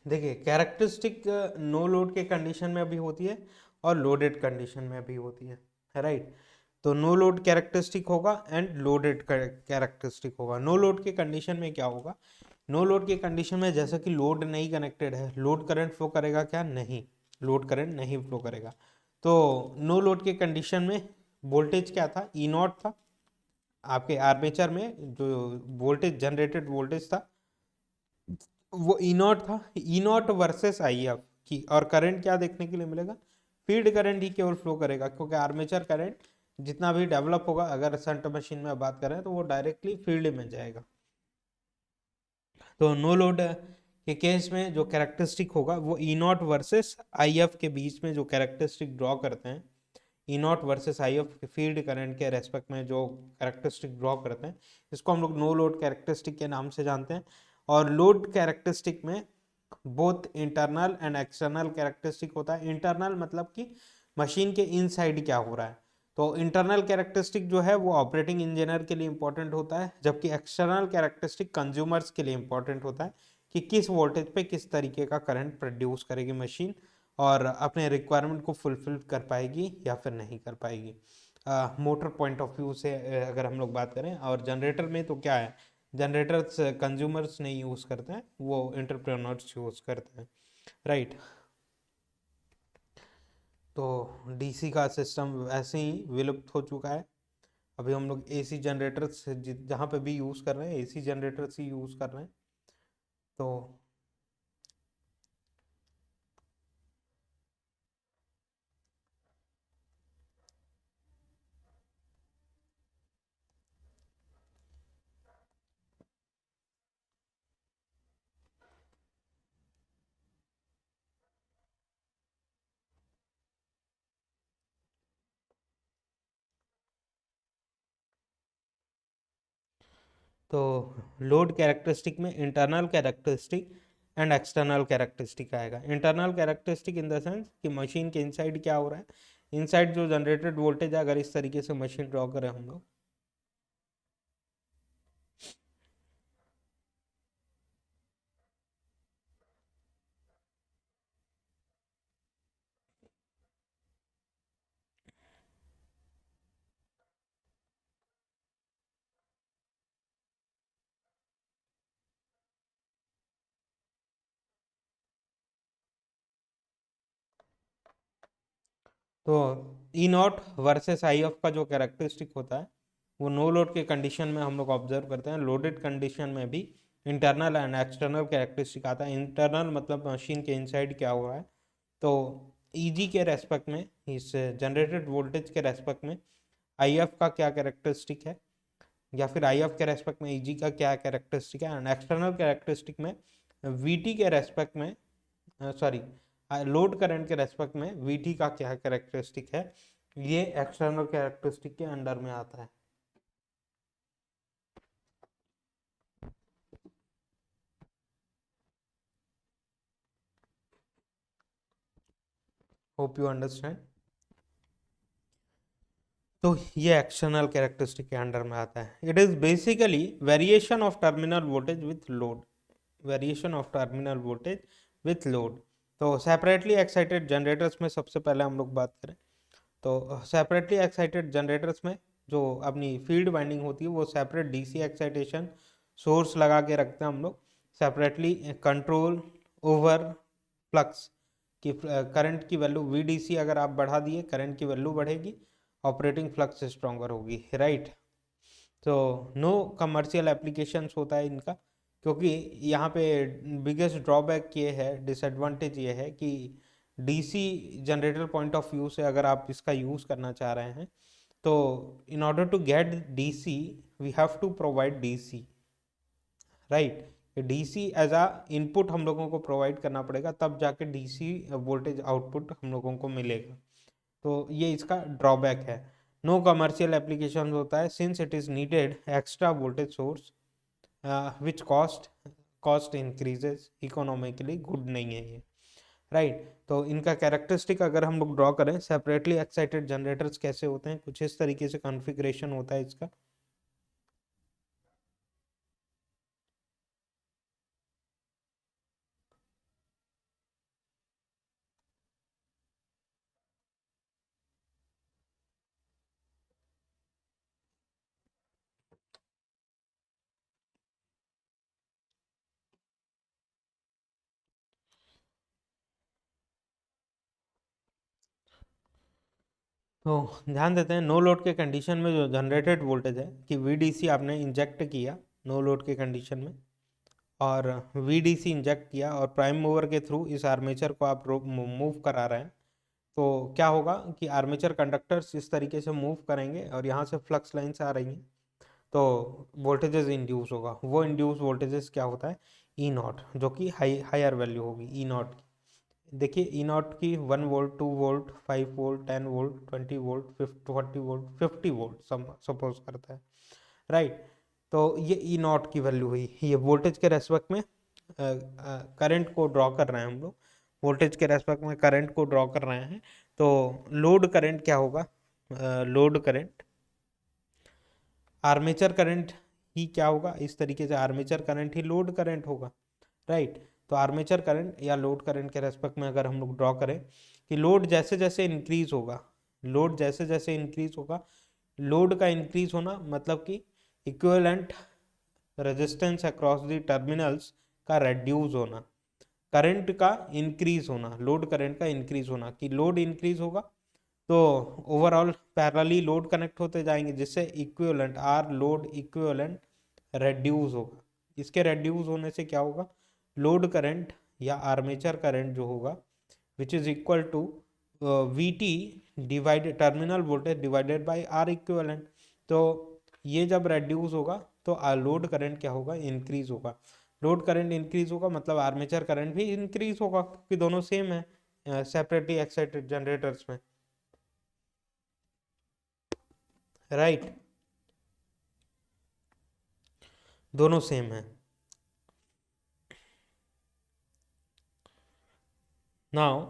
A: देखिए कैरेक्टरिस्टिक नो लोड के कंडीशन में भी होती है और लोडेड कंडीशन में भी होती है, राइट। तो नो लोड कैरेक्टरिस्टिक होगा एंड लोडेड कैरेक्टरिस्टिक होगा। नो लोड के कंडीशन में क्या होगा, नो लोड के कंडीशन में जैसे कि लोड नहीं कनेक्टेड है, लोड करंट फ्लो करेगा क्या, नहीं, लोड करंट नहीं फ्लो करेगा। तो नो लोड के कंडीशन में वोल्टेज क्या था, ई नॉट था, आपके आर्मेचर में जो वोल्टेज जनरेटेड वोल्टेज था वो ई नॉट था, ई नॉट वर्सेस आई एफ की, और करंट क्या देखने के लिए मिलेगा, फील्ड करंट ही केवल फ्लो करेगा, क्योंकि आर्मेचर करंट जितना भी डेवलप होगा अगर शंट मशीन में बात करें तो वो डायरेक्टली फील्ड में जाएगा। तो नो लोड के केस में जो कैरेक्टरिस्टिक होगा वो E naught versus I F के बीच में जो कैरेक्टरिस्टिक ड्रॉ करते हैं, E naught versus I F field current के रेस्पेक्ट में जो कैरेक्टरिस्टिक ड्रॉ करते हैं, इसको हम लोग नो लोड कैरेक्टरिस्टिक के नाम से जानते हैं। और लोड कैरेक्टरिस्टिक में both internal and external characteristic होता है। इंटरनल मतलब कि मशीन के इनसाइड क्या हो रहा है, तो इंटरनल कैरेक्टरिस्टिक जो है वो ऑपरेटिंग इंजीनियर के लिए इंपॉर्टेंट होता है, जबकि एक्सटर्नल कैरेक्टरिस्टिक कंज्यूमर्स के लिए इंपॉर्टेंट होता है कि किस वोल्टेज पे किस तरीके का करंट प्रोड्यूस करेगी मशीन और अपने रिक्वायरमेंट को फुलफिल कर पाएगी या फिर नहीं कर पाएगी। मोटर पॉइंट ऑफ व्यू से अगर हम लोग बात करें, और जनरेटर में तो क्या है, जनरेटर्स कंज्यूमर्स नहीं यूज़ करते हैं, वो एंटरप्रेन्योर्स यूज़ करते हैं, राइट। तो डीसी का सिस्टम वैसे ही विलुप्त हो चुका है। अभी हम लोग एसी जनरेटर्स जहाँ पे भी यूज़ कर रहे हैं एसी जनरेटर्स ही यूज़ कर रहे हैं। तो तो लोड कैरेक्टरिस्टिक में internal characteristic and external characteristic आएगा। Internal characteristic in the sense कि मशीन के इनसाइड क्या हो रहा है, इनसाइड जो जनरेटेड वोल्टेज है अगर इस तरीके से मशीन ड्रॉ करें हम लोग, तो E naught versus I F का जो कैरेक्टरिस्टिक होता है वो नो लोड के कंडीशन में हम लोग ऑब्जर्व करते हैं। लोडेड कंडीशन में भी इंटरनल एंड एक्सटर्नल कैरेक्टरिस्टिक आता है। इंटरनल मतलब मशीन के इनसाइड क्या हो रहा है, तो ईजी के रेस्पेक्ट में, इस जनरेटेड वोल्टेज के रेस्पेक्ट में आई एफ का क्या कैरेक्टरिस्टिक है, या फिर आई एफ के रेस्पेक्ट में ईजी का क्या कैरेक्टरिस्टिक है, एंड एक्सटर्नल कैरेक्टरिस्टिक में वीटी के रेस्पेक्ट में, सॉरी लोड करंट के रेस्पेक्ट में वीटी का क्या कैरेक्टरिस्टिक है, ये एक्सटर्नल कैरेक्टरिस्टिक के अंडर में आता है। Hope you understand. तो ये एक्सटर्नल कैरेक्टरिस्टिक के अंडर में आता है। It is basically variation of terminal voltage with load, variation of terminal voltage with load. तो सेपरेटली एक्साइटेड जनरेटर्स में सबसे पहले हम लोग बात करें, तो सेपरेटली एक्साइटेड जनरेटर्स में जो अपनी फील्ड वाइंडिंग होती है वो सेपरेट डीसी एक्साइटेशन सोर्स लगा के रखते हैं हम लोग, सेपरेटली कंट्रोल ओवर फ्लक्स कि करंट की वैल्यू वीडीसी अगर आप बढ़ा दिए करंट की वैल्यू बढ़ेगी, ऑपरेटिंग फ्लक्स स्ट्रॉन्गर होगी, राइट। तो नो कमर्शियल एप्लीकेशंस होता है इनका, क्योंकि यहाँ पे बिगेस्ट ड्रॉबैक ये है, डिसएडवांटेज ये है कि DC generator point of view से अगर आप इसका यूज़ करना चाह रहे हैं तो in order to get DC we have to provide DC, right. DC as a input हम लोगों को प्रोवाइड करना पड़ेगा, तब जाके डीसी वोल्टेज आउटपुट हम लोगों को मिलेगा। तो ये इसका ड्रॉबैक है। नो कमर्शियल एप्लीकेशन होता है since it is needed extra voltage source which cost cost increases, economically good नहीं है ये, राइट। तो इनका कैरेक्टरिस्टिक अगर हम लोग ड्रॉ करें, सेपरेटली एक्साइटेड जनरेटर्स कैसे होते हैं, कुछ इस तरीके से कॉन्फ़िगरेशन होता है इसका। तो ध्यान देते हैं नो लोड के कंडीशन में जो जनरेटेड वोल्टेज है कि वीडीसी आपने इंजेक्ट किया नो लोड के कंडीशन में, और वीडीसी इंजेक्ट किया और प्राइम मूवर के थ्रू इस आर्मेचर को आप मूव करा रहे हैं, तो क्या होगा कि आर्मेचर कंडक्टर्स इस तरीके से मूव करेंगे और यहाँ से फ्लक्स लाइन्स आ रही हैं, तो वोल्टेजेस इंड्यूस होगा। वो इंड्यूस वोल्टेजेस क्या होता है, ई नॉट, जो कि हायर वैल्यू होगी ई नॉट की। देखिए ई नॉट की 1 volt, 2 volt, 5 volt, 10 volt, 20 volt, 40 volt, 50 volt suppose करता है, राइट। तो ये ई नॉट की वैल्यू हुई, ये वोल्टेज के रेस्पेक्ट में करंट को ड्रॉ कर रहे हैं हम लोग, वोल्टेज के रेस्पेक्ट में करंट को ड्रॉ कर रहे हैं। तो लोड करंट क्या होगा, लोड करंट, आर्मेचर करंट ही क्या होगा, इस तरीके से आर्मेचर करंट ही लोड करंट होगा, राइट। तो आर्मेचर करंट या लोड करंट के रेस्पेक्ट में अगर हम लोग ड्रॉ करें कि लोड जैसे जैसे इंक्रीज होगा, लोड जैसे जैसे इंक्रीज होगा, लोड का इंक्रीज होना मतलब कि equivalent resistance across the terminals का रेड्यूस होना, करंट का इंक्रीज होना, लोड करंट का इंक्रीज होना, कि लोड इंक्रीज होगा तो ओवरऑल पैरेलली लोड कनेक्ट होते जाएंगे, जिससे equivalent R load equivalent reduce होगा। इसके रेड्यूस होने से क्या होगा, लोड करंट या आर्मेचर करंट जो होगा which is equal to V T divided terminal voltage divided by R equivalent. तो ये जब रेड्यूस होगा तो लोड करंट क्या होगा, इंक्रीज होगा। लोड करंट इंक्रीज होगा मतलब आर्मेचर करंट भी इंक्रीज होगा, क्योंकि दोनों सेम है सेपरेटली एक्साइटेड जनरेटर्स में, राइट, दोनों सेम है। नाउ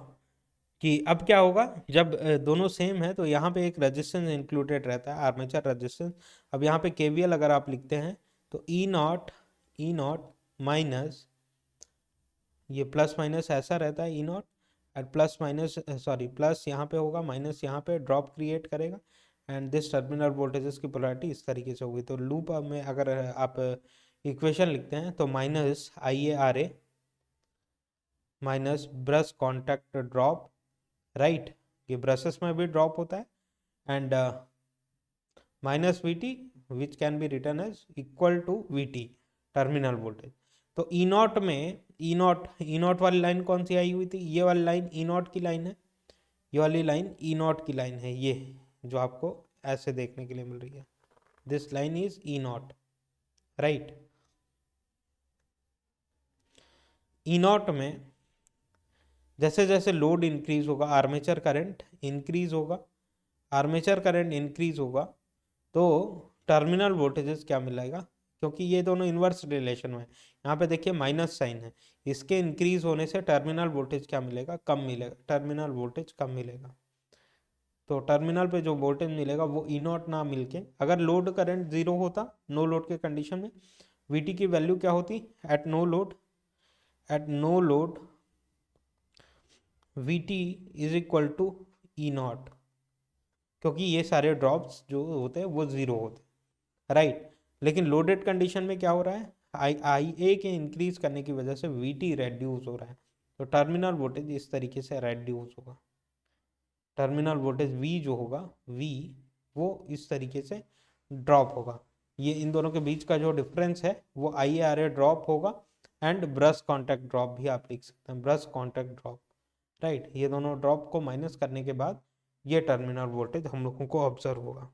A: कि अब क्या होगा जब दोनों सेम है, तो यहाँ पे एक रेजिस्टेंस इंक्लूडेड रहता है, आर्मेचर रेजिस्टेंस। अब यहाँ पे केवीएल अगर आप लिखते हैं तो ई नॉट माइनस, ये प्लस माइनस ऐसा रहता है ई नॉट, और प्लस माइनस सॉरी प्लस यहाँ पे होगा, माइनस यहाँ पे ड्रॉप क्रिएट करेगा, एंड दिस टर्मिनल वोल्टेजेस की पोलैरिटी इस तरीके से होगी। तो लूप में अगर आप इक्वेशन लिखते हैं तो minus I A R A minus brush contact drop, right, ये ब्रशेस में भी ड्रॉप होता है, and minus V T which can be written as equal to V T terminal voltage. तो ई नॉट में ई नॉट वाली line कौन सी आई हुई थी, ये वाली लाइन ई नॉट की लाइन है, ये वाली लाइन ई नॉट की लाइन है, ये जो आपको ऐसे देखने के लिए मिल रही है, this line is E not, right. E not में जैसे जैसे लोड इंक्रीज होगा आर्मेचर करंट इंक्रीज होगा, आर्मेचर करंट इंक्रीज होगा तो टर्मिनल वोल्टेजेस क्या मिलेगा, क्योंकि ये दोनों इन्वर्स रिलेशन में है, यहाँ पे देखिए माइनस साइन है, इसके इंक्रीज होने से टर्मिनल वोल्टेज क्या मिलेगा, कम मिलेगा, टर्मिनल वोल्टेज कम मिलेगा। तो टर्मिनल पे जो वोल्टेज मिलेगा वो ई नॉट ना मिलके, अगर लोड करंट जीरो होता नो लोड के कंडीशन में, वीटी की वैल्यू क्या होती at no load, at no load V T is equal to E naught, क्योंकि ये सारे ड्रॉप्स जो होते हैं वो जीरो होते हैं, राइट। लेकिन लोडेड कंडीशन में क्या हो रहा है, आई ए के इंक्रीज करने की वजह से वी टी रेड्यूस हो रहा है, तो टर्मिनल वोल्टेज इस तरीके से रेड्यूस होगा, टर्मिनल वोल्टेज वी जो होगा वी वो इस तरीके से ड्रॉप होगा। ये इन दोनों के बीच का जो डिफरेंस है वो आई आर ए ड्रॉप होगा, एंड ब्रश कॉन्टैक्ट ड्रॉप भी आप लिख सकते हैं, ब्रश कॉन्टैक्ट ड्रॉप, राइट। ये दोनों ड्रॉप को माइनस करने के बाद ये टर्मिनल वोल्टेज हम लोगों को ऑब्जर्व होगा।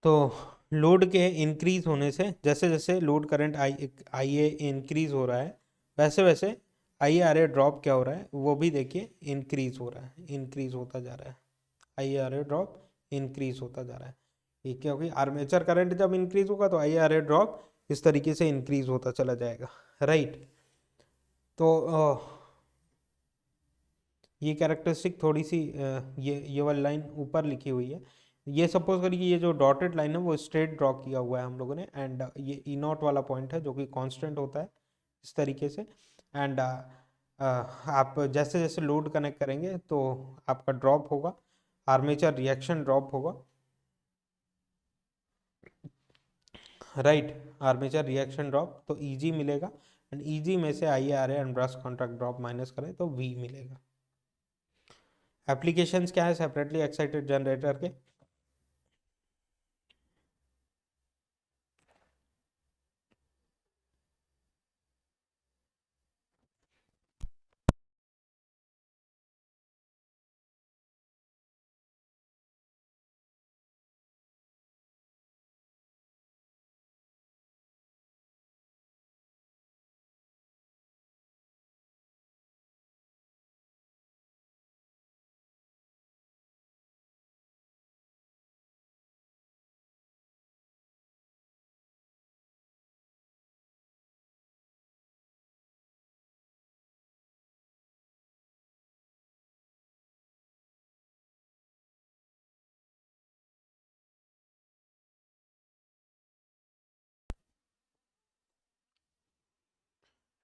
A: तो लोड के इंक्रीज होने से जैसे जैसे load current I A increase हो रहा है, वैसे वैसे आई आर ए ड्रॉप क्या हो रहा है वो भी देखिए इंक्रीज हो रहा है, इंक्रीज होता जा रहा है, आई आर ए ड्रॉप इंक्रीज होता जा रहा है, ठीक, क्योंकि आर्मेचर करंट जब इंक्रीज होगा तो आई आर ए ड्रॉप इस तरीके से इंक्रीज होता चला जाएगा, राइट। तो ये कैरेक्टरिस्टिक थोड़ी सी ये वाली लाइन ऊपर लिखी हुई है, ये सपोज करिए ये जो डॉटेड लाइन है वो स्ट्रेट ड्रॉ किया हुआ है हम लोगों ने, एंड ये ई नॉट वाला पॉइंट है जो कि कांस्टेंट होता है इस तरीके से, एंड आप जैसे जैसे लोड कनेक्ट करेंगे तो आपका ड्रॉप होगा, आर्मेचर रिएक्शन ड्रॉप होगा, राइट, आर्मेचर रिएक्शन ड्रॉप, तो Eg मिलेगा, एंड Eg में से IaRa and brush contact drop minus करें तो V मिलेगा। एप्लीकेशंस क्या है सेपरेटली एक्साइटेड जनरेटर के?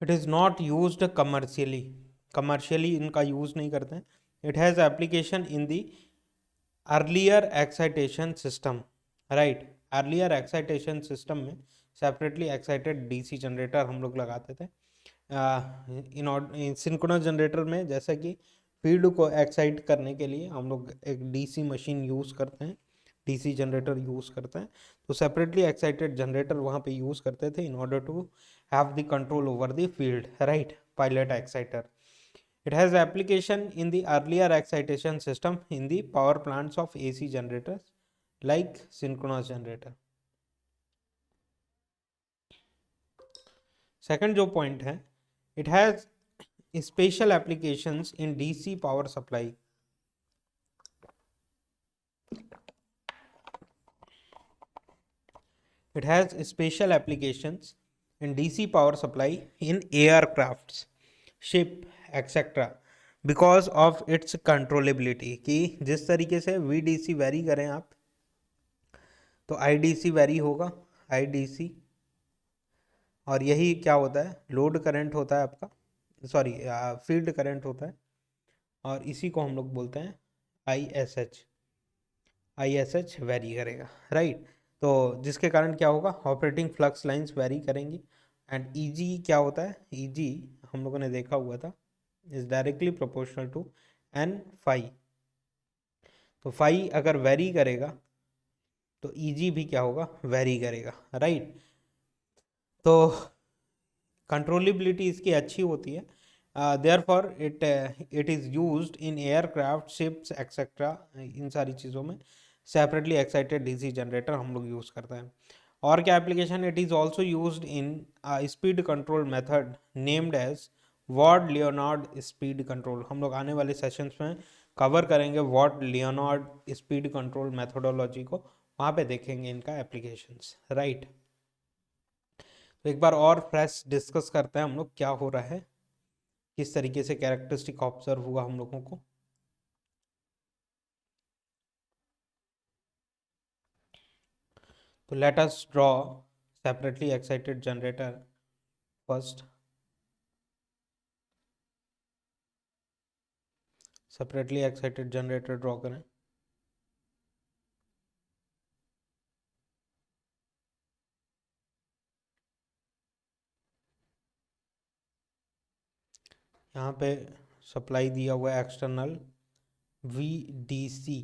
A: It is not used commercially, commercially इनका यूज़ नहीं करते हैं। It has application in the earlier excitation system, right, earlier excitation system में सेपरेटली एक्साइटेड डीसी जनरेटर हम लोग लगाते थे। इन सिंक्रोनस जनरेटर में जैसा कि फील्ड को एक्साइट करने के लिए हम लोग एक डीसी मशीन यूज़ करते हैं, डीसी जनरेटर यूज़ करते हैं, तो सेपरेटली एक्साइटेड जनरेटर वहाँ पे यूज़ करते थे in order to have the control over the field, right, pilot exciter. It has application in the earlier excitation system in the power plants of AC generators like synchronous generator. Second जो point है, it has special applications in DC power supply. It has special applications in DC power supply in aircrafts, ship, etc. Because of its controllability, कि जिस तरीके से VDC very करें आप तो IDC very होगा, IDC, और यही क्या होता है, लोड करंट होता है आपका, सॉरी फील्ड करंट होता है, और इसी को हम लोग बोलते हैं ISH, ISH वेरी करेगा, राइट। तो जिसके कारण क्या होगा, ऑपरेटिंग फ्लक्स लाइंस वेरी करेंगी, एंड EG क्या होता है, EG हम लोगों ने देखा हुआ था, is directly proportional to N phi, तो फाई अगर वेरी करेगा तो EG भी क्या होगा, वेरी करेगा, राइट। तो कंट्रोलेबिलिटी इसकी अच्छी होती है, therefore it is used in aircraft, ships etcetera, इन सारी चीज़ों में सेपरेटली एक्साइटेड डीसी जनरेटर हम लोग यूज़ करते हैं। और क्या application, it is also used in speed control method named as Ward Leonard speed control. हम लोग आने वाले सेशंस में कवर करेंगे Ward Leonard speed control methodology को, वहाँ पे देखेंगे इनका एप्लीकेशंस, राइट। तो एक बार और फ्रेश डिस्कस करते हैं हम लोग क्या हो रहा है, किस तरीके से कैरेक्टरिस्टिक ऑब्जर्व हुआ हम लोगों को। तो let us draw separately excited generator first, separately excited generator draw करें। यहाँ पे सप्लाई दिया हुआ है एक्सटर्नल VDC,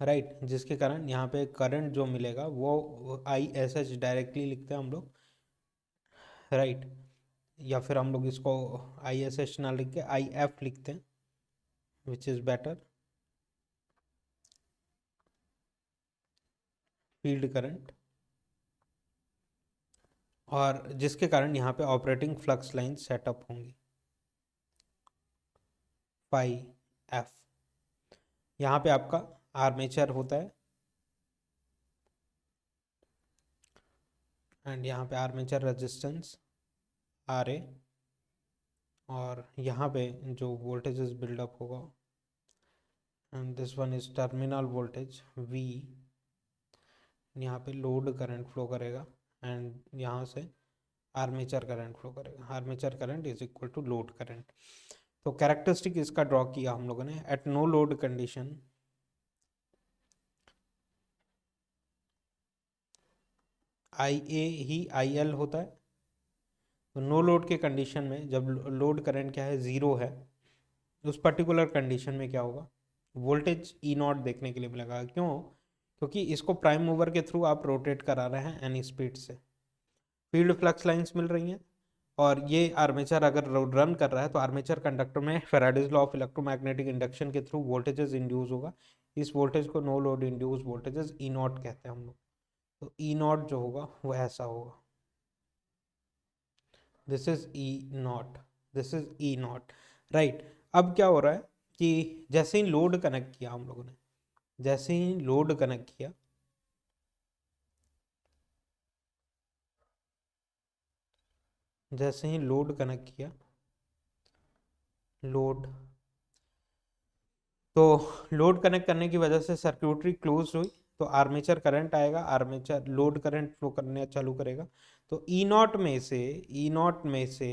A: राइट, जिसके कारण यहाँ पे करंट जो मिलेगा वो ISH डायरेक्टली लिखते हैं हम लोग, राइट, या फिर हम लोग इसको ISH ना लिख के IF लिखते हैं, which is better, field current, और जिसके कारण यहाँ पे ऑपरेटिंग फ्लक्स लाइन सेटअप होंगी पाई एफ। यहाँ पे आपका आर्मेचर होता है, एंड यहाँ पे आर्मेचर रेजिस्टेंस RA, और यहाँ पे जो वोल्टेजेस बिल्डअप होगा, and this one is terminal voltage V, यहाँ पे लोड करंट फ्लो करेगा, एंड यहाँ से आर्मेचर करंट फ्लो करेगा, armature current is equal to load current. तो कैरेक्टरिस्टिक इसका ड्रॉ किया हम लोगों ने, at no load condition I A ही आई एल होता है। तो नो लोड के कंडीशन में जब लोड करंट क्या है, ज़ीरो है, उस पर्टिकुलर कंडीशन में क्या होगा, वोल्टेज ई नॉट देखने के लिए मिलेगा। क्यों? क्योंकि इसको प्राइम मूवर के थ्रू आप रोटेट करा रहे हैं एनी स्पीड से, फील्ड फ्लक्स लाइंस मिल रही हैं, और ये आर्मेचर अगर रन कर रहा है तो आर्मेचर कंडक्टर में Faraday's law of electromagnetic induction के थ्रू वोल्टेजेस इंड्यूस होगा। इस वोल्टेज को no load induce voltages E naught कहते हैं हम लोग। तो ई नॉट जो होगा वो ऐसा होगा, this is E not, this is E not, right. अब क्या हो रहा है कि जैसे ही लोड कनेक्ट किया हम लोगों ने, जैसे ही लोड कनेक्ट किया, जैसे ही लोड कनेक्ट किया, लोड, तो लोड कनेक्ट करने की वजह से सर्क्यूटरी क्लोज हुई, तो आर्मेचर करंट आएगा, आर्मेचर लोड करंट फ्लो करने चालू करेगा। तो ई नॉट में से, ई नॉट में से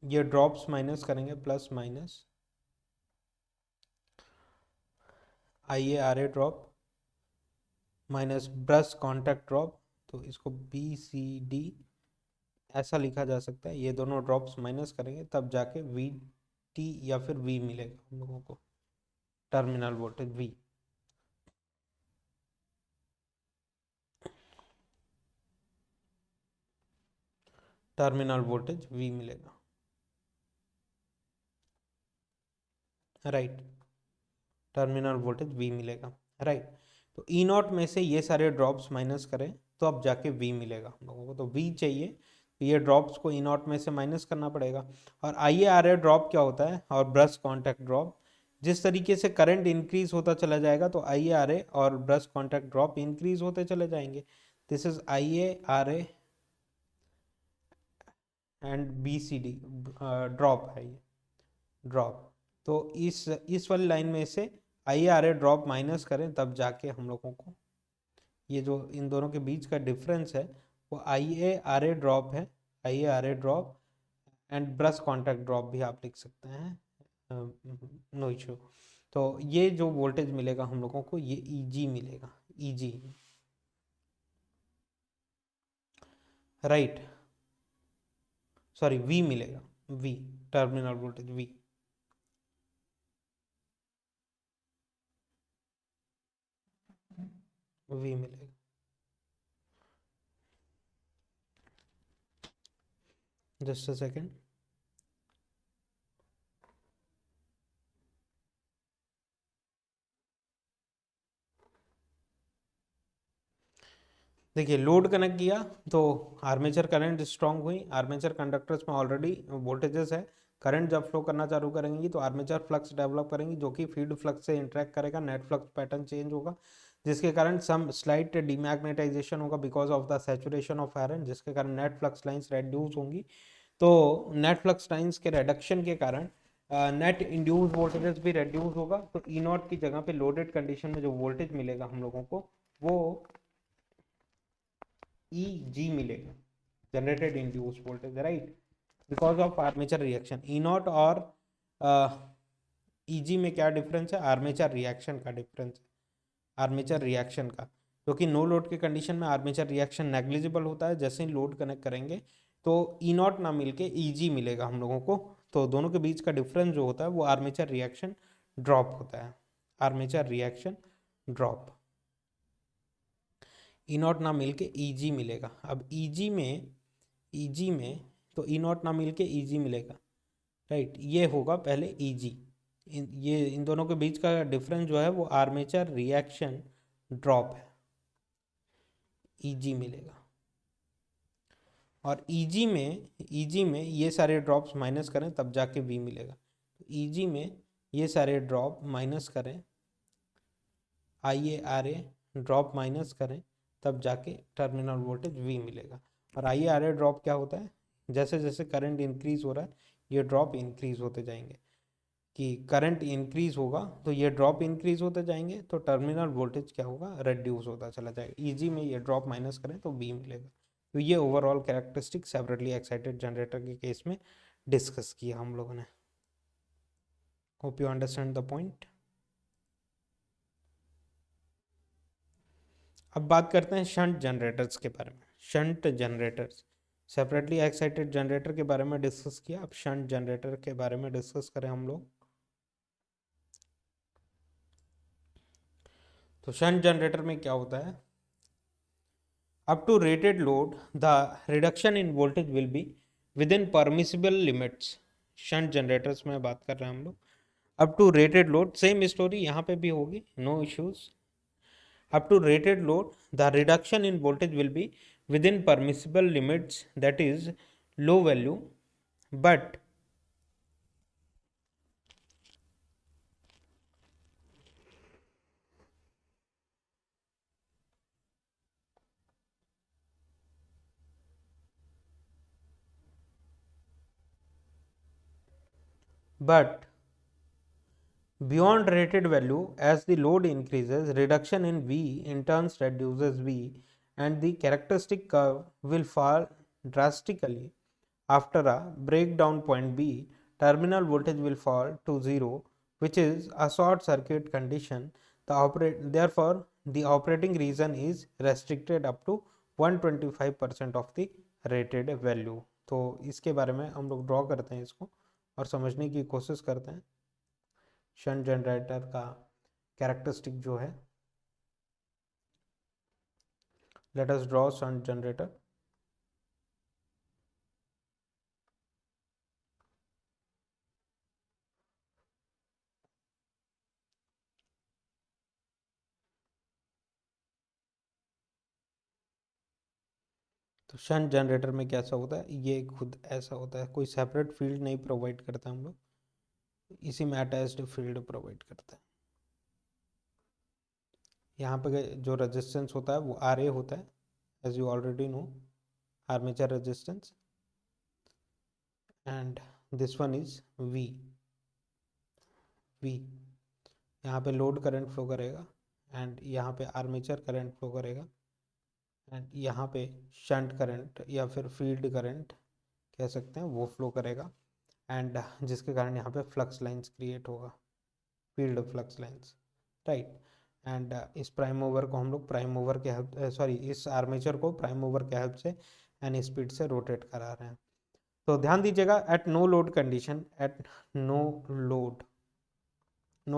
A: ये ड्रॉप्स माइनस करेंगे, plus minus I A R A drop minus brush contact drop, तो इसको बी सी डी ऐसा लिखा जा सकता है। ये दोनों ड्रॉप्स माइनस करेंगे तब जाके वी टी या फिर वी मिलेगा हम लोगों को, terminal voltage we, terminal voltage we मिलेगा, राइट, टर्मिनल वोल्टेज वी मिलेगा, राइट। तो ई नॉट में से ये सारे ड्रॉप्स माइनस करें तो अब जाके वी मिलेगा हम लोगों को। तो वी चाहिए तो ये ड्रॉप्स को ई नॉट में से माइनस करना पड़ेगा। और आई ए आर ए ड्रॉप क्या होता है, और ब्रश कॉन्टैक्ट ड्रॉप, जिस तरीके से करंट इंक्रीज होता चला जाएगा तो आई ए आर ए और ब्रश कॉन्टैक्ट ड्रॉप इंक्रीज होते चले जाएंगे। This is I A R A and B C D, drop है ये, ड्रॉप। तो इस वाली लाइन में से I R A drop minus करें तब जाके हम लोगों को ये जो इन दोनों के बीच का डिफरेंस है वो आई ए आर ए ड्रॉप है, I A R A drop and brush contact drop भी आप लिख सकते हैं, नो इशू। तो ये जो वोल्टेज मिलेगा हम लोगों को, ये ई जी मिलेगा, E G, right, sorry V मिलेगा, V, terminal voltage V, V मिलेगा। Just a second. देखिए लोड कनेक्ट किया तो आर्मेचर करंट स्ट्रांग हुई, आर्मेचर कंडक्टर्स में ऑलरेडी वोल्टेजेस है, करंट जब फ्लो करना चालू करेंगी तो आर्मेचर फ्लक्स डेवलप करेंगी जो कि फील्ड फ्लक्स से इंटरेक्ट करेगा, नेट फ्लक्स पैटर्न चेंज होगा, जिसके कारण सम स्लाइट डीमैग्नेटाइजेशन होगा because of the saturation of iron, जिसके कारण नेट फ्लक्स लाइंस रेड्यूस होंगी। तो नेट फ्लक्स लाइंस के रिडक्शन के कारण नेट इंड्यूस वोल्टेजेस भी रेड्यूस होगा। तो ई नॉट की जगह पे लोडेड कंडीशन में जो वोल्टेज मिलेगा हम लोगों को वो ई जी मिलेगा, generated induce voltage, right, because of armature reaction. E not और ई जी में क्या डिफरेंस है, आर्मेचर रिएक्शन का डिफरेंस है, आर्मेचर रिएक्शन का, क्योंकि नो लोड के कंडीशन में आर्मेचर रिएक्शन नेग्लिजिबल होता है, जैसे ही लोड कनेक्ट करेंगे तो ई नॉट ना मिलके ई जी मिलेगा हम लोगों को। तो दोनों के बीच का डिफरेंस जो होता है वो आर्मेचर रिएक्शन ड्रॉप होता है, armature reaction drop, E not ना मिल के ई जी मिलेगा। अब ई जी में, ई जी में तो ई नॉट ना मिल के ई जी मिलेगा, राइट, ये होगा पहले ई जी, ये इन दोनों के बीच का डिफरेंस जो है वो आर्मेचर रिएक्शन ड्रॉप है, ई जी मिलेगा। और ईजी में ये सारे ड्रॉप्स माइनस करें तब जाके वी मिलेगा। तो ईजी में ये सारे ड्रॉप माइनस करें, I A R A drop minus करें तब जाके टर्मिनल वोल्टेज वी मिलेगा। और आई ए आर ए ड्रॉप क्या होता है, जैसे जैसे करंट इंक्रीज हो रहा है ये ड्रॉप इंक्रीज होते जाएंगे, कि करंट इंक्रीज होगा तो ये ड्रॉप इंक्रीज होते जाएंगे, तो टर्मिनल वोल्टेज क्या होगा, रेड्यूस होता चला जाएगा। ईजी में ये ड्रॉप माइनस करें तो बी मिलेगा। तो ये overall characteristic separately excited generator के केस में डिस्कस किया हम लोगों ने। Hope you understand the point. अब बात करते हैं शंट जनरेटर्स के बारे में। Shunt generators separately excited generator के बारे में डिस्कस किया, अब शंट जनरेटर के बारे में डिस्कस करें हम लोग। तो शंट जनरेटर में क्या होता है, up to rated load the reduction in voltage will be within permissible limits. Shunt generators में बात कर रहे हैं हम लोग। Up to rated load, same story यहाँ पे भी होगी, no issues. Up to rated load, the reduction in voltage will be within permissible limits, that is low value, but beyond rated value, as the load increases, reduction in V in turns reduces V, and the characteristic curve will fall drastically. After a breakdown point B, terminal voltage will fall to 0, which is a short circuit condition. Therefore, the operating region is restricted up to 125% of the rated value. तो इसके बारे में हम लोग draw करते हैं इसको और समझने की कोशिश करते हैं शंट जनरेटर का कैरेक्टरिस्टिक जो है। Let us draw shunt generator. तो शंट जनरेटर में कैसा होता है, ये खुद ऐसा होता है, कोई सेपरेट फील्ड नहीं प्रोवाइड करता हम लोग, इसी में अटैच्ड फील्ड प्रोवाइड करता है। यहाँ पे जो रेजिस्टेंस होता है वो आर ए होता है, as you already know, armature resistance, and this one is V. यहाँ पे लोड करंट फ्लो करेगा, एंड यहाँ पे आर्मेचर करंट फ्लो करेगा, एंड यहाँ पे शंट करंट या फिर फील्ड करंट कह सकते हैं वो फ्लो करेगा, एंड जिसके कारण यहाँ पे फ्लक्स लाइंस क्रिएट होगा, field flux lines, right. And इस प्राइम मूवर को हम लोग प्राइम मूवर के हेल्प इस आर्मेचर को प्राइम मूवर के हेल्प से एन स्पीड से रोटेट करा रहे हैं। तो ध्यान दीजिएगा, at no load condition, at no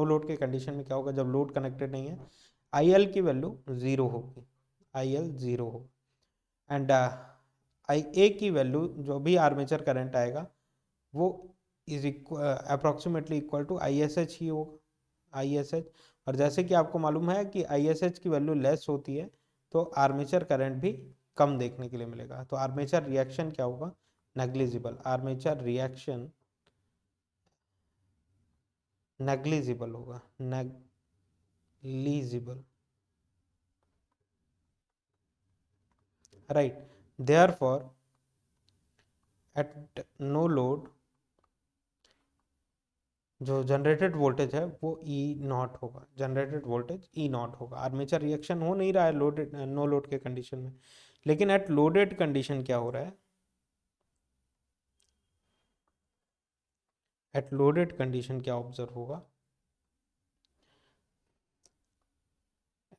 A: load के कंडीशन में क्या होगा, जब लोड कनेक्टेड नहीं है, आई एल की वैल्यू 0 होगी, आई एल 0 हो, एंड आई ए की वैल्यू जो भी आर्मेचर करंट आएगा वो is approximately equal to I S H ही होगा, आई एस एच। और जैसे कि आपको मालूम है कि आई एस एच की वैल्यू लेस होती है तो आर्मेचर करंट भी कम देखने के लिए मिलेगा, तो आर्मेचर रिएक्शन क्या होगा, नेग्लिजिबल, आर्मेचर रिएक्शन नेग्लिजिबल होगा, negligible, right. Therefore at no load जो जनरेटेड वोल्टेज है वो ई नॉट होगा, जनरेटेड वोल्टेज ई नॉट होगा। आर्मेचर रिएक्शन हो नहीं रहा है लोडेड नो लोड के कंडीशन में, लेकिन एट लोडेड कंडीशन क्या हो रहा है, एट लोडेड कंडीशन क्या ऑब्जर्व होगा,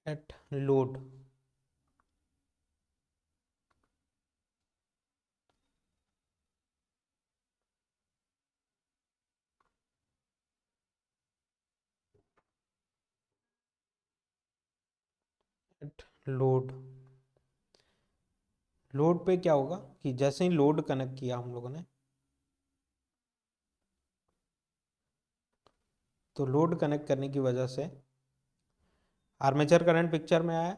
A: at load at load load पे क्या होगा कि जैसे ही लोड कनेक्ट किया हम लोगों ने, तो लोड कनेक्ट करने की वजह से आर्मेचर करंट पिक्चर में आया,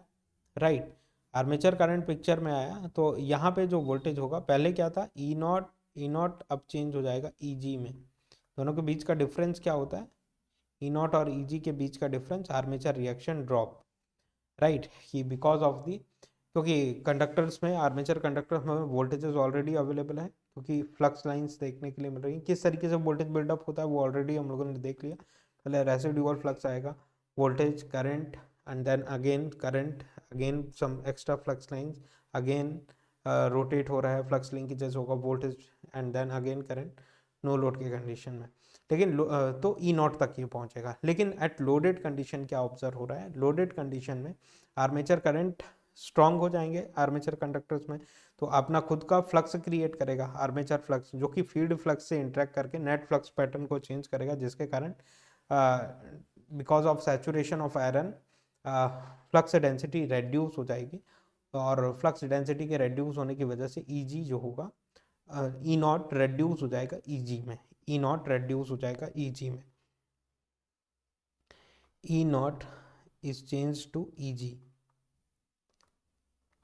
A: राइट। आर्मेचर करंट पिक्चर में आया तो यहाँ पे जो वोल्टेज होगा, पहले क्या था ई नॉट अब चेंज हो जाएगा ई जी में। दोनों के बीच का डिफरेंस क्या होता है, ई नॉट और ई जी के बीच का difference armature reaction drop, right. कि बिकॉज ऑफ दी, क्योंकि कंडक्टर्स में, आर्मेचर कंडक्टर्स में वोल्टेजेस ऑलरेडी अवेलेबल है, क्योंकि फ्लक्स लाइंस देखने के लिए मिल रही है। किस तरीके से वोल्टेज बिल्डअप होता है वो ऑलरेडी हम लोगों ने देख लिया। पहले रेसिडुअल फ्लक्स आएगा, voltage current, and then again current, again some extra flux lines, again rotate हो रहा है, फ्लक्स लिंकेजेस होगा, voltage, and then again current, no load के कंडीशन में। लेकिन तो ई नॉट तक ये पहुंचेगा। लेकिन एट लोडेड कंडीशन क्या ऑब्जर्व हो रहा है, लोडेड कंडीशन में आर्मेचर करंट स्ट्रांग हो जाएंगे आर्मेचर कंडक्टर्स में, तो अपना खुद का फ्लक्स क्रिएट करेगा आर्मेचर फ्लक्स, जो कि फील्ड फ्लक्स से इंटरेक्ट करके नेट फ्लक्स पैटर्न को चेंज करेगा, जिसके कारण because of saturation of iron flux density reduce हो जाएगी, और फ्लक्स डेंसिटी के रेड्यूस होने की वजह से ईजी जो होगा ई नॉट रेड्यूस हो जाएगा ईजी में, ई नॉट रेड्यूस हो जाएगा ईजी में, E naught is change to E G,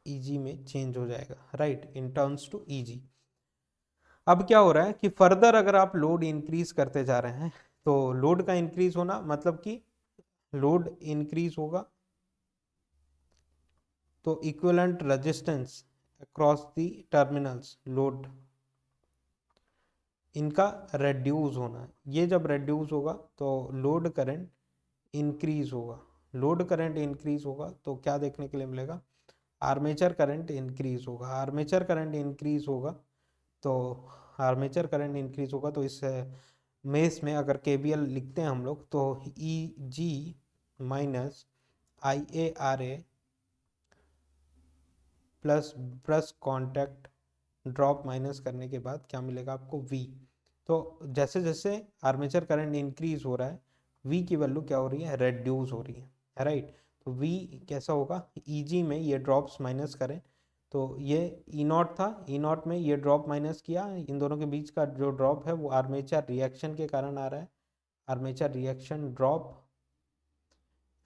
A: E G में चेंज हो जाएगा, right, in terms to E G. अब क्या हो रहा है कि फर्दर अगर आप लोड इंक्रीज करते जा रहे हैं, तो लोड का इंक्रीज होना मतलब कि लोड इंक्रीज होगा तो equivalent resistance across the terminals load इनका रेड्यूस होना है। ये जब रेड्यूस होगा तो लोड करंट इंक्रीज होगा, लोड करंट इंक्रीज होगा तो क्या देखने के लिए मिलेगा, आर्मेचर करंट इंक्रीज होगा, आर्मेचर करंट इंक्रीज होगा तो आर्मेचर करंट इंक्रीज होगा तो इस मेस में अगर केबीएल लिखते हैं हम लोग तो E G minus I A R A plus brush contact drop minus करने के बाद क्या मिलेगा आपको V। तो जैसे जैसे आर्मेचर करंट इंक्रीज हो रहा है V की वैल्यू क्या हो रही है, रेड्यूस हो रही है, राइट। तो V कैसा होगा, EG में ये ड्रॉप्स माइनस करें तो ये ई नॉट था, ई नॉट में ये ड्रॉप माइनस किया, इन दोनों के बीच का जो ड्रॉप है वो आर्मेचर रिएक्शन के कारण आ रहा है, armature reaction drop,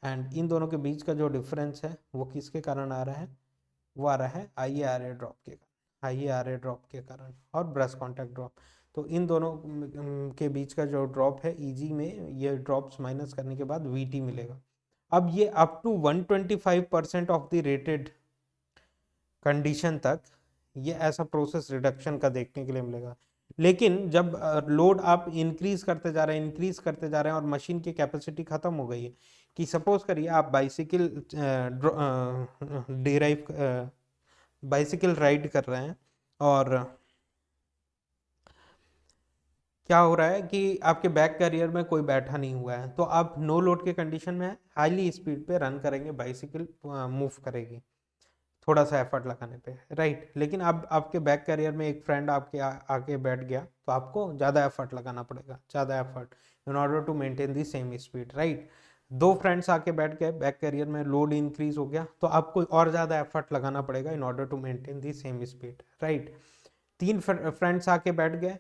A: and in दोनों के बीच का जो डिफरेंस है वो किसके कारण आ रहा है, वो आ रहा है IARA ड्रॉप के कारण, IARA ड्रॉप के कारण और ब्रश कॉन्टैक्ट ड्रॉप। तो इन दोनों के बीच का जो ड्रॉप है EG में ये ड्रॉप्स माइनस करने के बाद VT मिलेगा। अब ये up to 125% of the rated condition तक ये ऐसा प्रोसेस रिडक्शन का देखने के लिए मिलेगा। लेकिन जब लोड आप इंक्रीज करते जा रहे हैं, इंक्रीज करते जा रहे हैं और मशीन की कैपेसिटी खत्म हो गई है, कि सपोज करिए आप बाइसिकल डिराइव बाइसिकल राइड कर रहे हैं और क्या हो रहा है कि आपके बैक कैरियर में कोई बैठा नहीं हुआ है, तो आप नो लोड के कंडीशन में हाईली स्पीड पे रन करेंगे, बाइसिकल मूव करेगी थोड़ा सा एफर्ट लगाने पे, राइट। लेकिन अब आपके बैक कैरियर में एक फ्रेंड आपके आके बैठ गया तो आपको ज़्यादा एफर्ट लगाना पड़ेगा, ज़्यादा effort in order to maintain the same speed, right. दो फ्रेंड्स आके बैठ गए, बैक कैरियर में लोड इंक्रीज हो गया तो आपको और ज़्यादा एफर्ट लगाना पड़ेगा in order to maintain the same speed, right. तीन फ्रेंड्स आके बैठ गए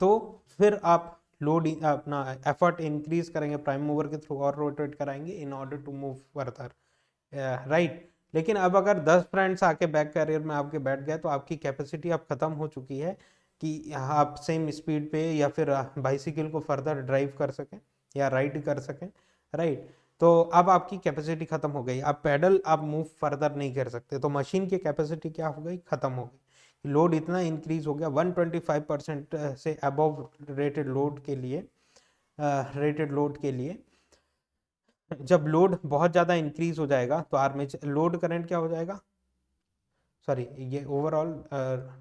A: तो फिर आप लोड अपना एफर्ट इंक्रीज करेंगे, प्राइम मूवर के थ्रू और रोटेट कराएंगे in order to move further, right. लेकिन अब अगर 10 फ्रेंड्स आके बैक कैरियर में आपके बैठ गए तो आपकी कैपेसिटी अब खत्म हो चुकी है कि आप सेम स्पीड पे या फिर बाइसिकल को फर्दर ड्राइव कर सकें या राइड कर सकें, राइट। तो अब आपकी कैपेसिटी खत्म हो गई, आप पैडल आप मूव फर्दर नहीं कर सकते, तो मशीन की कैपेसिटी क्या हो गई, खत्म हो गई। लोड इतना इंक्रीज हो गया 125% से अबव रेटेड लोड के लिए, रेटेड लोड के लिए जब लोड बहुत ज़्यादा इंक्रीज हो जाएगा तो आर्मेचर लोड करंट क्या हो जाएगा, सॉरी ये ओवरऑल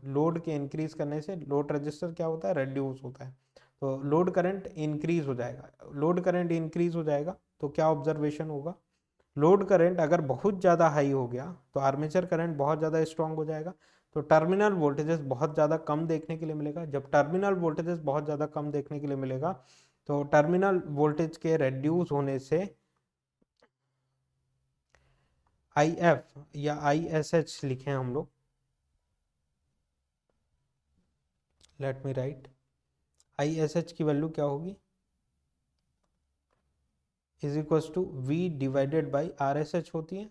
A: लोड के इंक्रीज करने से लोड रजिस्टर क्या होता है, रेड्यूस होता है, तो लोड करंट इंक्रीज हो जाएगा, लोड करंट इंक्रीज हो जाएगा तो क्या ऑब्जर्वेशन होगा, लोड करंट अगर बहुत ज़्यादा हाई हो गया तो आर्मेचर करंट बहुत ज़्यादा स्ट्रांग हो जाएगा, तो टर्मिनल वोल्टेजेस बहुत ज़्यादा कम देखने के लिए मिलेगा। जब टर्मिनल वोल्टेजेस बहुत ज़्यादा कम देखने के लिए मिलेगा तो टर्मिनल वोल्टेज के रेड्यूस होने से IF या ISH लिखे हम लोग, लेट मी राइट, ISH की वैल्यू क्या होगी, is equals to V divided by RSH होती है।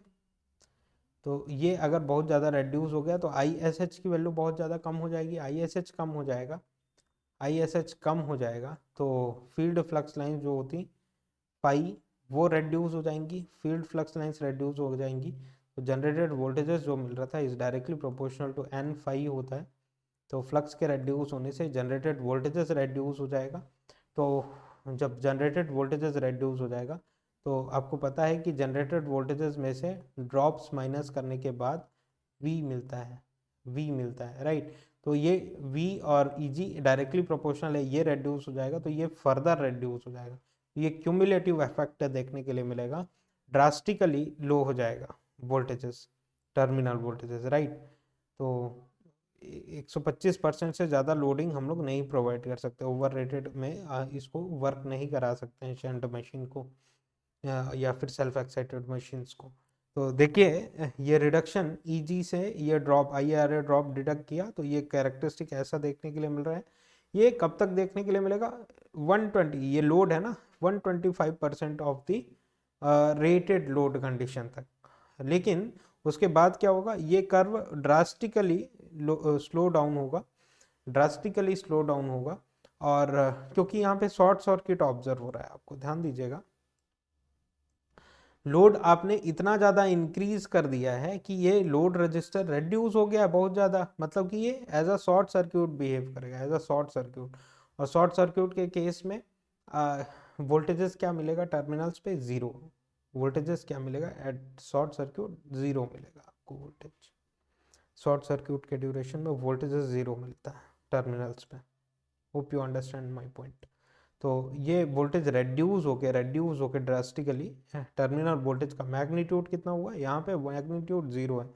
A: तो ये अगर बहुत ज़्यादा रेड्यूस हो गया तो ISH की वैल्यू बहुत ज़्यादा कम हो जाएगी, ISH कम हो जाएगा, ISH कम हो जाएगा तो फील्ड फ्लक्स लाइन जो होती पाई वो रेड्यूस हो जाएंगी, फील्ड फ्लक्स लाइंस रेड्यूस हो जाएंगी, तो जनरेटेड वोल्टेजेस जो मिल रहा था is directly proportional to N phi होता है, तो फ्लक्स के रेड्यूस होने से जनरेटेड वोल्टेजेस रेड्यूस हो जाएगा। तो जब जनरेटेड वोल्टेजेस रेड्यूस हो जाएगा तो आपको पता है कि जनरेटेड वोल्टेजेस में से ड्रॉप्स माइनस करने के बाद V मिलता है, V मिलता है, राइट। तो ये V और EG डायरेक्टली प्रोपोर्शनल है, ये रेड्यूस हो जाएगा तो ये फर्दर रेड्यूस हो जाएगा, ये क्यूमुलेटिव इफेक्ट देखने के लिए मिलेगा ड्रास्टिकली लो हो जाएगा वोल्टेजेस, टर्मिनल वोल्टेजेस, राइट। तो 125% से ज़्यादा लोडिंग हम लोग नहीं प्रोवाइड कर सकते, ओवर रेटेड में इसको वर्क नहीं करा सकते हैं शंट मशीन को या फिर सेल्फ एक्साइटेड मशीन्स को। तो देखिए ये रिडक्शन ईजी से ये ड्रॉप IARA ड्रॉप डिडक्ट किया, तो ये कैरेक्टरिस्टिक ऐसा देखने के लिए मिल रहा है। ये कब तक देखने के लिए मिलेगा? 120, ये लोड है ना, 125% of the rated load condition तक। लेकिन उसके बाद क्या होगा? ये कर्व ड्रास्टिकली स्लो डाउन होगा, ड्रास्टिकली स्लो डाउन होगा। और क्योंकि यहाँ पे शॉर्ट सर्किट ऑब्जर्व हो रहा है, आपको ध्यान दीजिएगा, लोड आपने इतना ज़्यादा इंक्रीज कर दिया है कि ये लोड रजिस्टर रेड्यूस हो गया बहुत ज़्यादा, मतलब कि ये as a short circuit behave करेगा, एज अ शॉर्ट सर्क्यूट। और शॉर्ट सर्क्यूट के केस में वोल्टेजेस क्या मिलेगा टर्मिनल्स पे? ज़ीरो। वोल्टेजेस क्या मिलेगा एट शॉर्ट सर्क्यूट? ज़ीरो मिलेगा आपको वोल्टेज। शॉर्ट सर्क्यूट के ड्यूरेशन में वोल्टेजेस ज़ीरो मिलता है टर्मिनल्स पे। Hope you understand my point. तो ये वोल्टेज रेड्यूस होके ड्रास्टिकली, टर्मिनल वोल्टेज का मैग्नीट्यूड कितना हुआ? यहाँ पे मैग्नीट्यूड 0 है,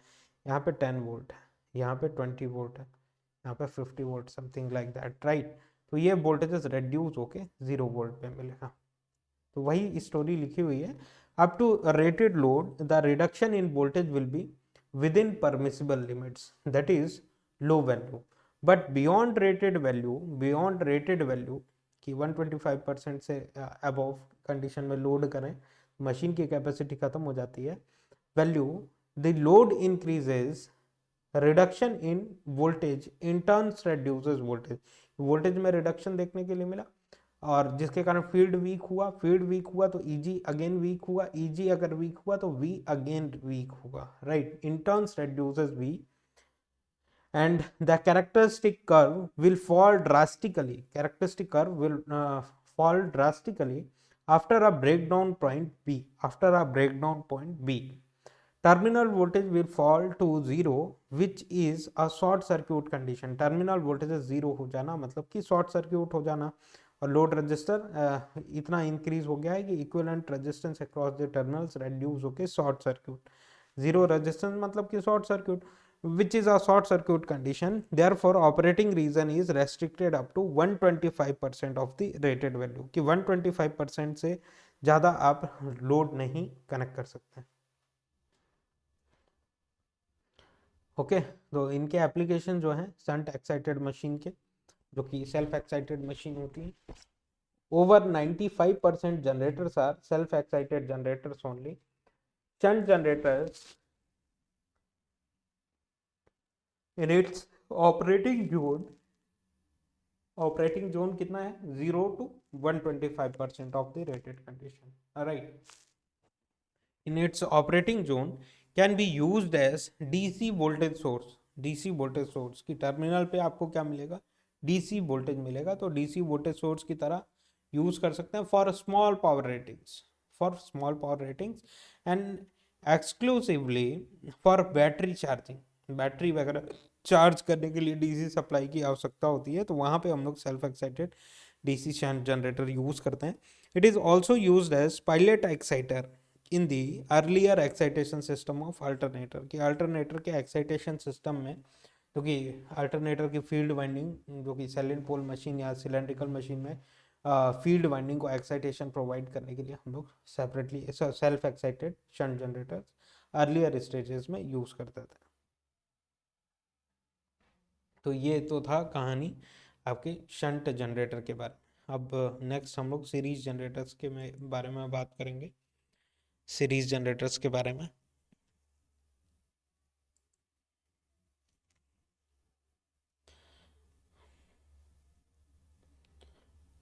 A: यहाँ पे 10 वोल्ट है, यहाँ पे 20 वोल्ट है, यहाँ पे 50 volt, something like that, right. तो ये वोल्टेजेस रेड्यूस होके 0 वोल्ट पे मिलेगा। तो वही स्टोरी लिखी हुई है। Up to rated load the reduction in voltage will be within permissible limits, that is low value. But beyond rated value कि 125% से अबव कंडीशन में लोड करें, मशीन की कैपेसिटी खत्म हो जाती है, value the load increases, reduction in voltage in turns reduces voltage, voltage में रिडक्शन देखने के लिए मिला, और जिसके कारण फील्ड वीक हुआ तो ईजी अगेन वीक हुआ, ईजी अगर वीक हुआ तो वी अगेन वीक होगा, right. In turns reduces V and the characteristic curve will fall drastically, after a breakdown point B. Terminal voltage will fall to 0, which is a short circuit condition. Terminal voltage 0 हो जाना मतलब कि short circuit हो जाना, और load register इतना increase हो गया है कि equivalent resistance across the terminals reduce होके शॉर्ट सर्क्यूट, जीरो रेजिस्टेंस मतलब कि short circuit, which is a short circuit condition. Therefore operating region is restricted up to 125% of the rated value, कि 125% से ज़्यादा आप लोड नहीं कनेक्ट कर सकते। ओके तो इनके एप्लीकेशन जो हैं शंट एक्साइटेड मशीन के, जो कि सेल्फ एक्साइटेड मशीन होती है, over 95% generators are self excited generators only. Shunt generators in its operating zone कितना है? 0 to 125% of the rated condition, right. In its operating zone can be used as DC voltage source, DC voltage source की terminal पे आपको क्या मिलेगा? DC voltage मिलेगा, तो DC voltage source की तरह यूज कर सकते हैं for small power ratings and exclusively for battery charging, battery वगैरह चार्ज करने के लिए डीसी सप्लाई की आवश्यकता होती है, तो वहाँ पे हम लोग self excited DC shunt generator use करते हैं। It is also used as pilot exciter in the earlier excitation system of alternator, कि अल्टरनेटर के एक्साइटेशन सिस्टम में, क्योंकि अल्टरनेटर की फील्ड वाइंडिंग जो कि सेलिन पोल मशीन या सिलेंड्रिकल मशीन में फील्ड वाइंडिंग को एक्साइटेशन प्रोवाइड करने के लिए हम लोग separately self excited shunt generator earlier stages में यूज करते थे। तो ये तो था कहानी आपके शंट जनरेटर के बारे में। अब नेक्स्ट हम लोग सीरीज जनरेटर्स के बारे में बात करेंगे, सीरीज जनरेटर्स के बारे में।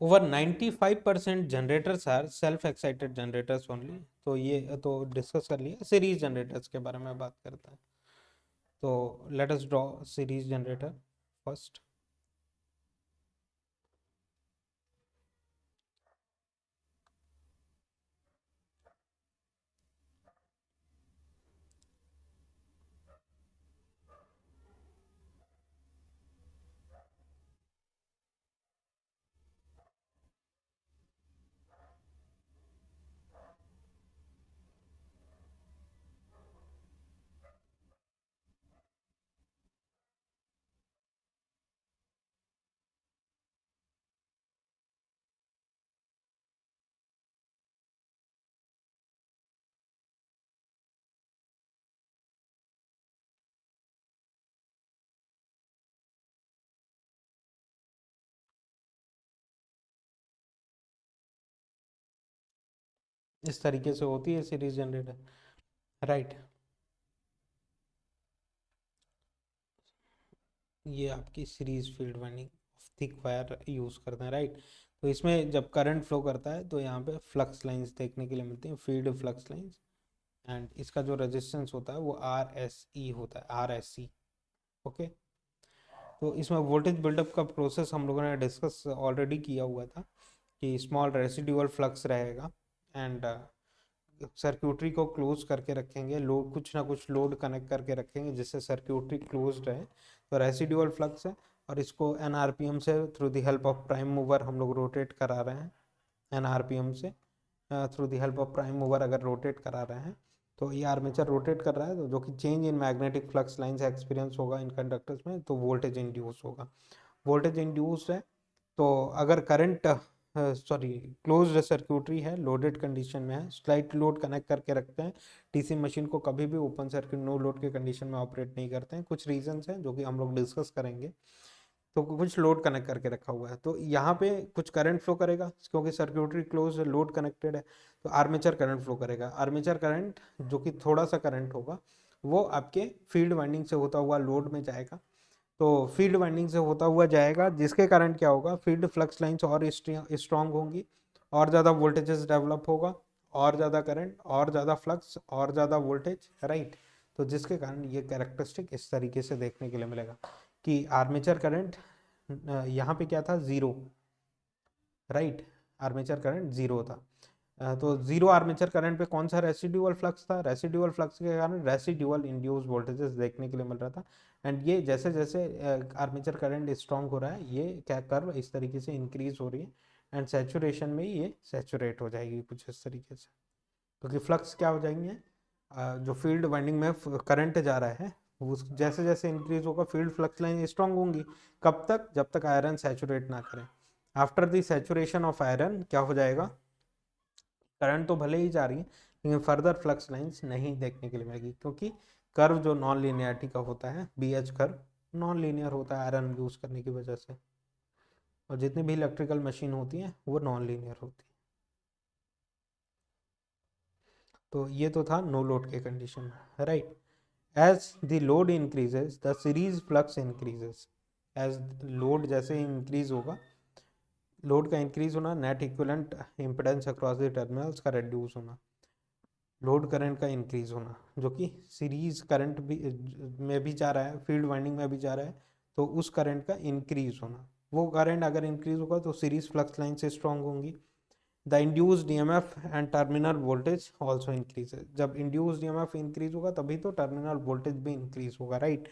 A: Over 95% generators are self excited generators only. तो ये तो डिस्कस कर लिया, सीरीज जनरेटर्स के बारे में बात करते हैं। तो let us draw series generator first. इस तरीके से होती है सीरीज जनरेटर, राइट। ये आपकी series field winding thick wire use करते हैं, राइट। तो इसमें जब करंट फ्लो करता है तो यहाँ पे फ्लक्स लाइंस देखने के लिए मिलती हैं, फील्ड फ्लक्स लाइंस। एंड इसका जो रेजिस्टेंस होता है वो आर एस ई होता है, आर एस सी, ओके। तो इसमें वोल्टेज बिल्डअप का प्रोसेस हम लोगों ने डिस्कस ऑलरेडी किया हुआ था कि स्मॉल रेसिड्यूअल फ्लक्स रहेगा एंड सर्क्यूटरी को क्लोज करके रखेंगे, लोड कुछ ना कुछ लोड कनेक्ट करके रखेंगे जिससे सर्क्यूटरी क्लोज रहे, तो रेसिड्यूअल फ्लक्स है। और इसको एन आरपीएम से through the help of prime mover हम लोग रोटेट करा रहे हैं, एन आरपीएम से through the help of prime mover अगर रोटेट करा रहे हैं तो ये आर्मेचर रोटेट कर रहा है, तो जो कि change in magnetic flux lines experience होगा इन कंडक्टर्स में, तो वोल्टेज इंड्यूस होगा। वोल्टेज इंड्यूस है तो अगर करंट सॉरी क्लोज्ड सर्क्यूटरी है, लोडेड कंडीशन में है, स्लाइट लोड कनेक्ट करके रखते हैं, डीसी मशीन को कभी भी ओपन सर्किट नो लोड के कंडीशन में ऑपरेट नहीं करते हैं, कुछ रीजंस हैं जो कि हम लोग डिस्कस करेंगे। तो कुछ लोड कनेक्ट करके रखा हुआ है तो यहाँ पे कुछ करंट फ्लो करेगा क्योंकि सर्क्यूटरी क्लोज है, लोड कनेक्टेड है, तो आर्मेचर करंट फ्लो करेगा। आर्मेचर करंट जो कि थोड़ा सा करंट होगा वो आपके फील्ड वाइंडिंग से होता हुआ लोड में जाएगा, तो फील्ड वाइंडिंग से होता हुआ जाएगा जिसके कारण क्या होगा, फील्ड फ्लक्स लाइंस और स्ट्रांग होंगी, और ज़्यादा वोल्टेजेस डेवलप होगा, और ज़्यादा करंट, और ज़्यादा फ्लक्स, और ज़्यादा वोल्टेज, राइट। तो जिसके कारण ये कैरेक्टरिस्टिक इस तरीके से देखने के लिए मिलेगा कि आर्मेचर करंट यहाँ पे क्या था, zero, right. Armature current zero था। तो जीरो आर्मेचर करंट पे कौन सा रेसिड्यूअल फ्लक्स था, रेसिड्यूअल फ्लक्स के कारण रेसिड्यूअल इंड्यूस वोल्टेजेस देखने के लिए मिल रहा था। एंड ये जैसे जैसे आर्मेचर करंट स्ट्रांग हो रहा है, ये क्या कर्व इस तरीके से इंक्रीज हो रही है एंड सैचुरेशन में ये सैचुरेट हो जाएगी कुछ इस तरीके से, क्योंकि फ्लक्स क्या हो जाएंगे, जो फील्ड वाइंडिंग में करंट जा रहा है वो जैसे जैसे इंक्रीज होगा फील्ड फ्लक्स लाइन स्ट्रांग होंगी, कब तक, जब तक आयरन सैचुरेट ना करें। After the saturation of iron क्या हो जाएगा, करंट तो भले ही जा रही है लेकिन फर्दर फ्लक्स लाइंस नहीं देखने के लिए मिलेगी, क्योंकि कर्व जो नॉन लीनियरिटी का होता है, B H curve non linear होता है आयरन यूज करने की वजह से, और जितनी भी इलेक्ट्रिकल मशीन होती हैं वो नॉन लीनियर होती है। तो ये तो था नो लोड के कंडीशन में, right. As the load increases the series flux increases, as load जैसे इंक्रीज होगा, लोड का इंक्रीज होना, net equivalent impedance across the terminals का रिड्यूस होना, लोड करंट का इंक्रीज होना जो कि सीरीज करंट भी में भी जा रहा है, फील्ड वाइंडिंग में भी जा रहा है, तो उस करंट का इंक्रीज होना, वो करंट अगर इंक्रीज होगा तो सीरीज फ्लक्स लाइन से स्ट्रांग होंगी। The induced EMF and terminal voltage also increase, जब इंड्यूस्ड ईएमएफ इंक्रीज होगा तभी तो टर्मिनल वोल्टेज भी इंक्रीज होगा, right.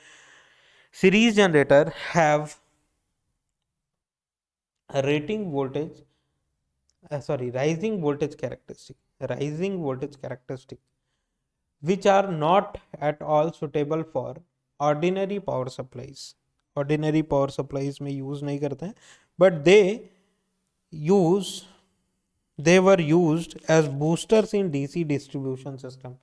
A: Series generator have rating voltage sorry rising voltage characteristic which are not at all suitable for ordinary power supplies, ordinary power supplies में use नहीं करते हैं, but use they were used as boosters in DC distribution system।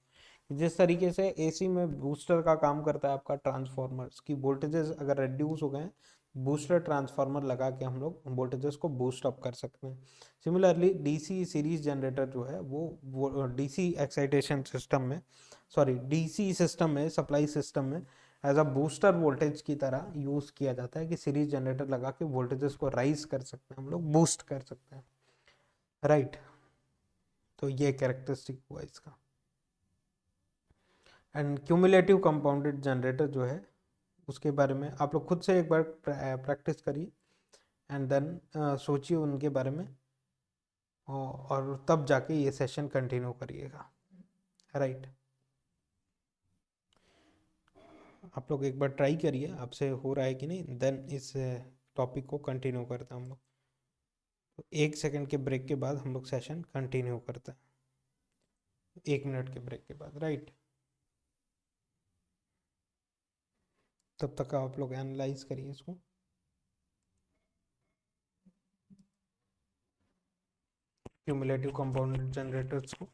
A: जिस तरीके से AC में booster का काम करता है आपका ट्रांसफॉर्मर्स की वोल्टेजेस अगर रिड्यूस हो गए, बूस्टर ट्रांसफार्मर लगा के हम लोग वोल्टेजेस को बूस्ट अप कर सकते हैं। सिमिलरली डीसी सीरीज जनरेटर जो है वो डीसी एक्साइटेशन सिस्टम में, सॉरी डीसी सिस्टम में, सप्लाई सिस्टम में एज अ बूस्टर वोल्टेज की तरह यूज किया जाता है कि सीरीज जनरेटर लगा के वोल्टेजेस को राइज कर सकते हैं हम लोग, बूस्ट कर सकते हैं, राइट। तो ये कैरेक्टरिस्टिक हुआ इसका। एंड क्यूमुलेटिव कंपाउंडेड जनरेटर जो है उसके बारे में आप लोग खुद से एक बार प्रैक्टिस करिए एंड देन सोचिए उनके बारे में, और तब जाके ये सेशन कंटिन्यू करिएगा, राइट। आप लोग एक बार ट्राई करिए आपसे हो रहा है कि नहीं, देन इस टॉपिक को कंटिन्यू करते हैं हम लोग। तो 1 सेकंड के ब्रेक के बाद हम लोग सेशन कंटिन्यू करते हैं, 1 मिनट के ब्रेक के बाद, राइट। तब तक आप लोग एनालाइज करिए इसको। क्यूमुलेटिव कंपाउंडेड जनरेटर्स को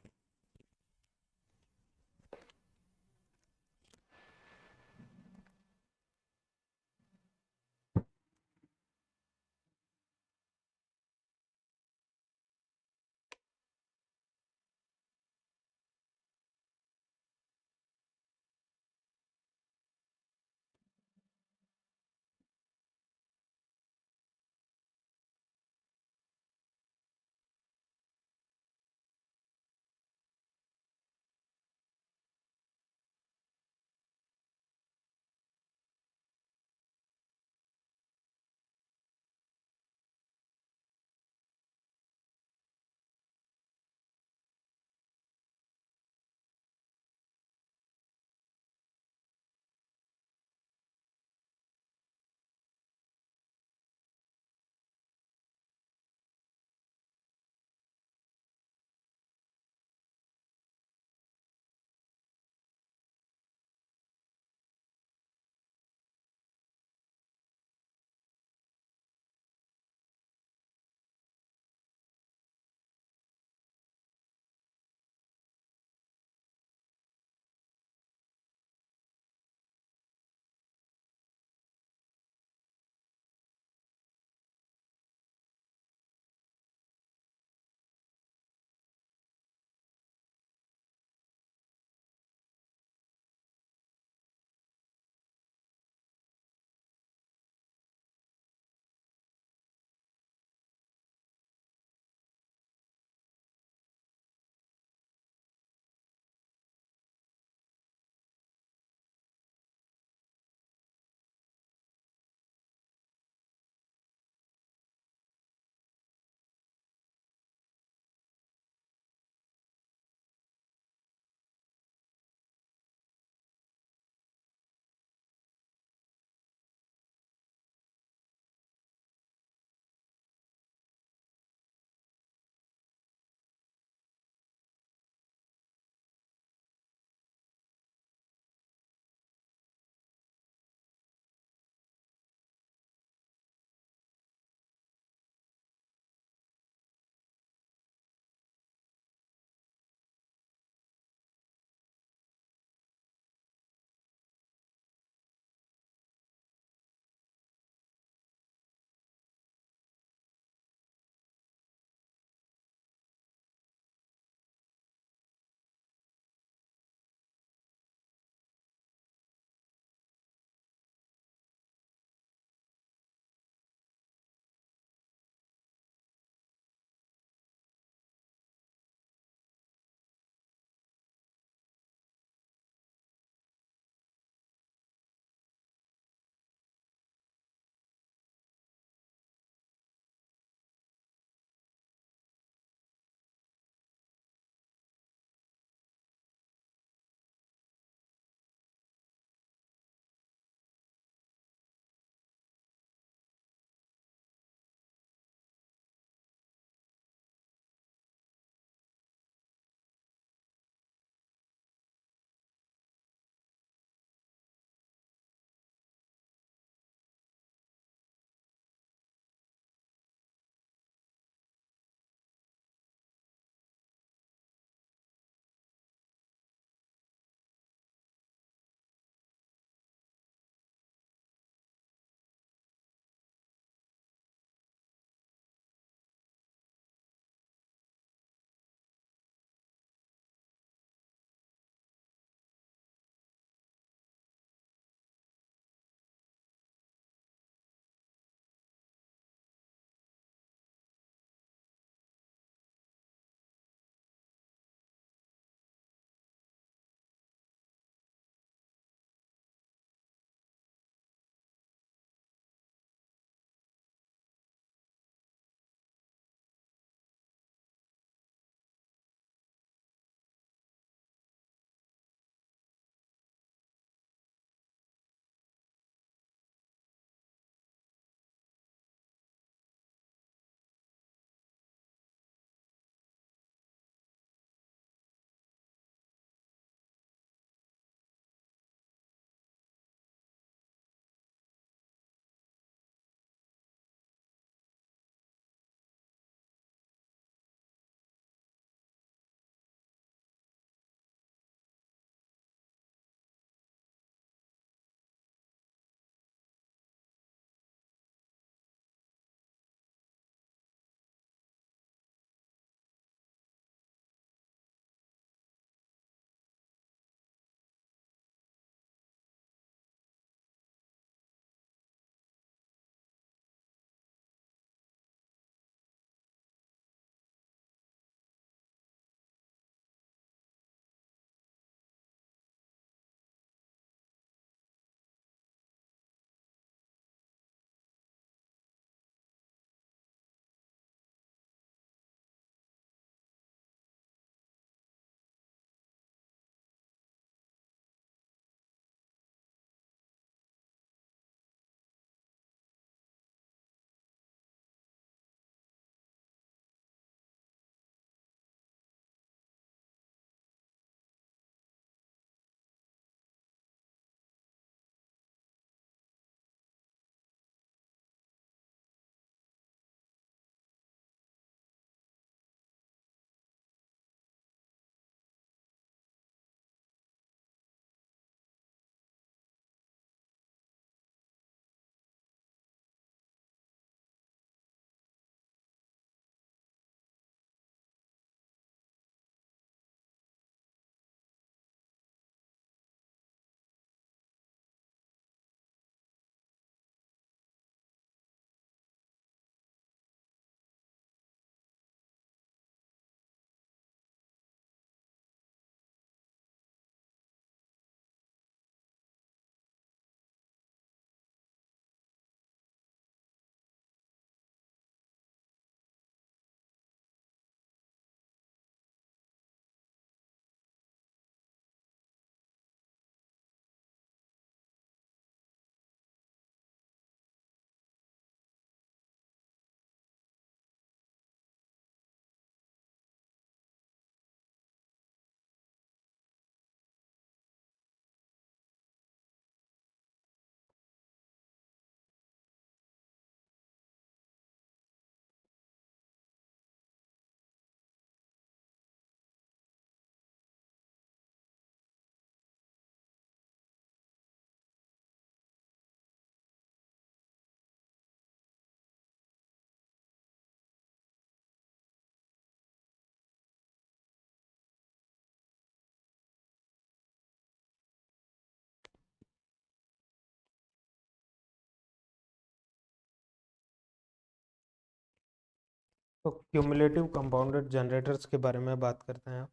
A: तो क्यूमुलेटिव कंपाउंडेड जनरेटर्स के बारे में बात करते हैं।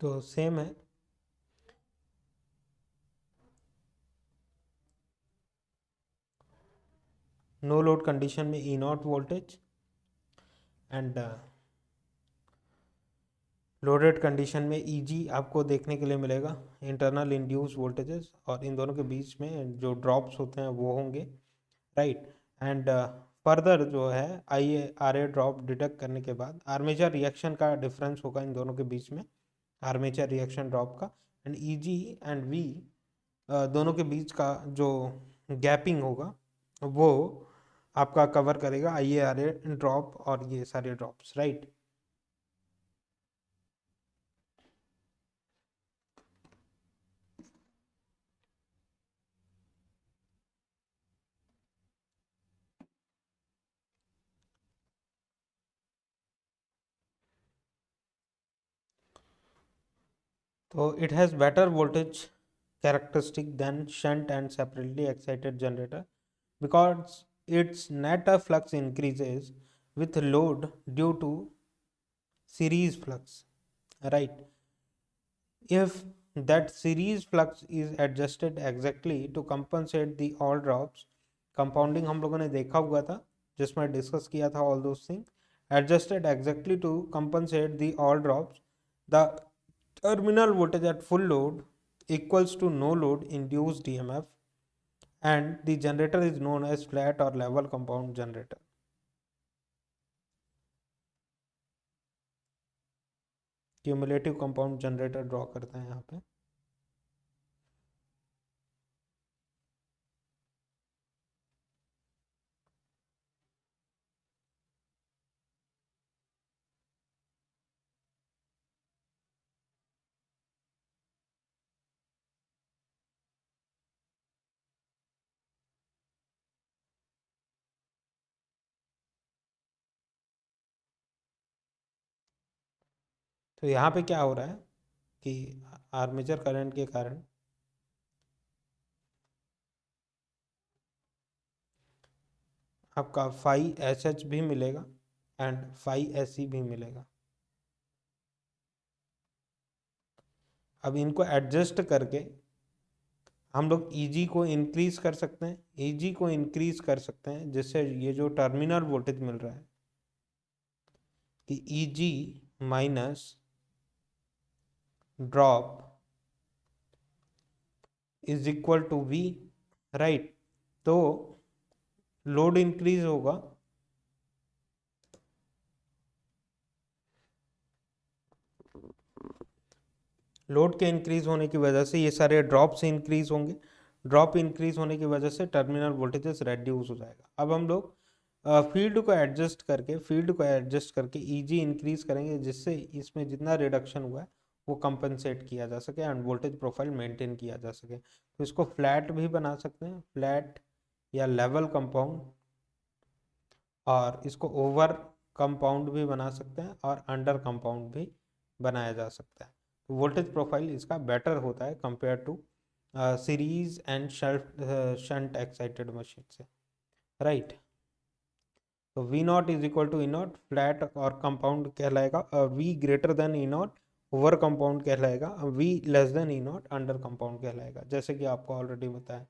A: तो सेम है, नो लोड कंडीशन में E naught voltage and loaded condition में ईजी आपको देखने के लिए मिलेगा, इंटरनल इंड्यूस वोल्टेजेस, और इन दोनों के बीच में जो ड्रॉप्स होते हैं वो होंगे, राइट। एंड फर्दर जो है आई आर ए ड्रॉप डिटेक्ट करने के बाद आर्मेचर रिएक्शन का डिफरेंस होगा इन दोनों के बीच में, आर्मेचर रिएक्शन ड्रॉप का, and E G and V दोनों के बीच का जो गैपिंग होगा वो आपका कवर करेगा आई ए आर ए ड्रॉप और ये सारे drops, right. So it has better voltage characteristic than shunt and separately excited generator because its net flux increases with load due to series flux, right. If that series flux is adjusted exactly to compensate the all drops, compounding हम लोगों ने देखा हुआ था जिसमें discuss किया था all those things, adjusted exactly to compensate the all drops, the terminal voltage at full load equals to no load induced EMF, and the generator is known as flat or level compound generator. Cumulative compound generator draw करते हैं यहाँ पे। तो यहाँ पे क्या हो रहा है कि आर्मेचर करंट के कारण आपका फाई एच एच भी मिलेगा एंड फाई एस सी भी मिलेगा। अब इनको एडजस्ट करके हम लोग ईजी को इंक्रीज कर सकते हैं, ईजी को इंक्रीज कर सकते हैं जिससे ये जो टर्मिनल वोल्टेज मिल रहा है कि E G minus drop is equal to V, right. तो लोड इंक्रीज होगा, लोड के इंक्रीज होने की वजह से ये सारे ड्रॉप से इंक्रीज होंगे, ड्रॉप इंक्रीज होने की वजह से टर्मिनल वोल्टेजेस रेड्यूस हो जाएगा। अब हम लोग फील्ड को एडजस्ट करके ईजी इंक्रीज करेंगे जिससे इसमें जितना रिडक्शन हुआ है वो कंपनसेट किया जा सके एंड वोल्टेज प्रोफाइल मेंटेन किया जा सके। तो इसको फ्लैट भी बना सकते हैं, फ्लैट या लेवल कंपाउंड, और इसको ओवर कंपाउंड भी बना सकते हैं और अंडर कंपाउंड भी बनाया जा सकता है। तो वोल्टेज प्रोफाइल इसका बेटर होता है compare to series and shunt excited machine से, राइट। तो V naught is equal to E naught, flat और कंपाउंड कहलाएगा, V greater than E naught over compound कहलाएगा, V less than E naught under compound कहलाएगा, जैसे कि आपको already बताया।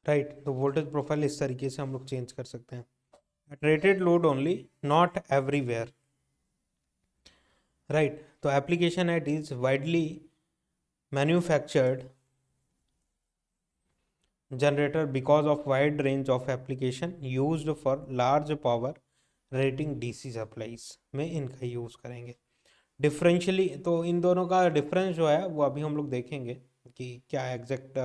A: राइट। तो वोल्टेज प्रोफाइल इस तरीके से हम लोग चेंज कर सकते हैं। At rated load only, not everywhere, right. तो application at is widely manufactured generator because of wide range of application used for large power rating DC supplies में इनका यूज करेंगे। डिफरेंशियली तो इन दोनों का डिफरेंस जो है वो अभी हम लोग देखेंगे कि क्या एग्जैक्ट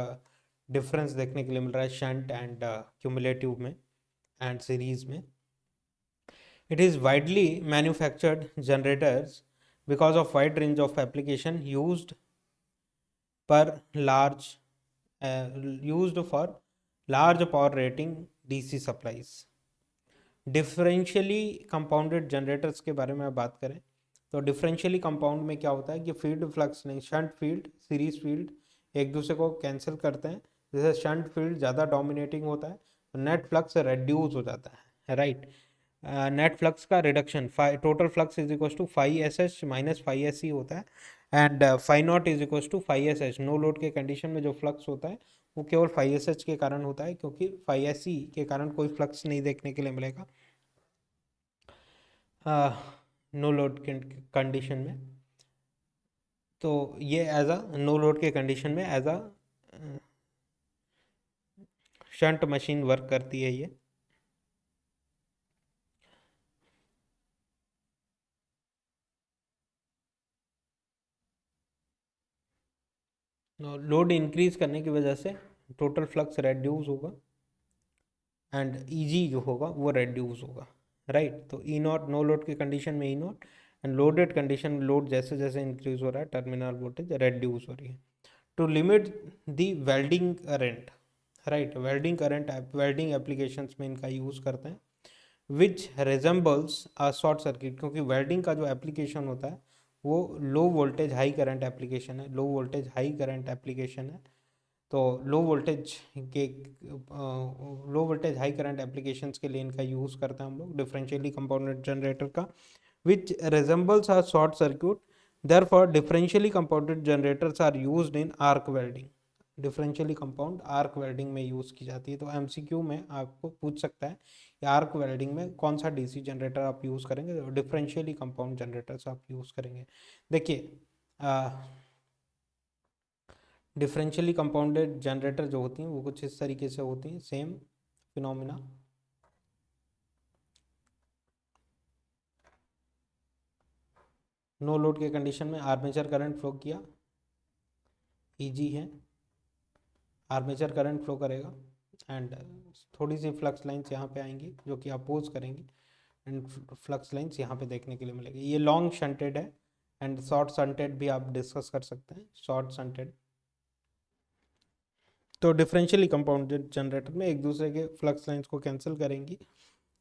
A: डिफरेंस देखने के लिए मिल रहा है शंट एंड क्यूमुलेटिव में एंड सीरीज में। It is widely manufactured generators because of wide range of application used पर large used for large power rating DC supplies। Differentially compounded generators के बारे में बात करें तो डिफरेंशियली कंपाउंड में क्या होता है कि फील्ड फ्लक्स नहीं, शंट फील्ड सीरीज फील्ड एक दूसरे को कैंसिल करते हैं। जैसे शंट फील्ड ज़्यादा डोमिनेटिंग होता है तो नेट फ्लक्स रेड्यूस हो जाता है, राइट। नेट फ्लक्स का reduction total flux is equal to phi S H minus phi S C होता है and phi naught is equal to phi S H. No load के कंडीशन में जो flux होता है वो केवल फाई एस एच के कारण होता है, क्योंकि फाई एस सी के कारण कोई फ्लक्स नहीं देखने के लिए मिलेगा नो लोड के कंडीशन में। तो ये एज अ नो लोड के कंडीशन में as a shunt machine work करती है ये। लोड इंक्रीज करने की वजह से टोटल फ्लक्स रेड्यूस होगा एंड ईजी जो होगा वो रेड्यूस होगा, राइट। तो ई नॉट नो लोड के कंडीशन में E naught and loaded condition में लोड जैसे जैसे इंक्रीज हो रहा है टर्मिनल वोल्टेज रेड्यूस हो रही है। To limit the welding current, right, welding current welding applications में इनका यूज़ करते हैं which resembles a short circuit, क्योंकि वेल्डिंग का जो एप्लीकेशन होता है वो low voltage high current application है, low voltage high current application है। तो लो वोल्टेज के low voltage high current applications के लिए इनका यूज़ करते हैं हम लोग डिफरेंशियली कंपाउंडेड जनरेटर का which resembles a short circuit. Therefore, differentially compounded generators are used in arc welding। Differentially compound arc welding में यूज़ की जाती है। तो एमसीक्यू में आपको पूछ सकता है कि आर्क वेल्डिंग में कौन सा डीसी जनरेटर आप यूज़ करेंगे, तो डिफरेंशियली कंपाउंड जनरेटर्स आप यूज़ करेंगे। देखिए डिफरेंशियली कंपाउंडेड जनरेटर जो होती हैं वो कुछ इस तरीके से होती हैं, सेम फिनोमिना। नो लोड के कंडीशन में आर्मेचर करंट फ्लो किया, ईजी है, आर्मेचर करंट फ्लो करेगा एंड थोड़ी सी फ्लक्स लाइन्स यहाँ पे आएंगी जो कि अपोज करेंगी एंड फ्लक्स लाइन्स यहाँ पे देखने के लिए मिलेगी। ये लॉन्ग शंटेड है एंड शॉर्ट शंटेड भी आप डिस्कस कर सकते हैं, शॉर्ट शंटेड। तो डिफरेंशियली कंपाउंडेड जनरेटर में एक दूसरे के फ्लक्स लाइन्स को कैंसिल करेंगी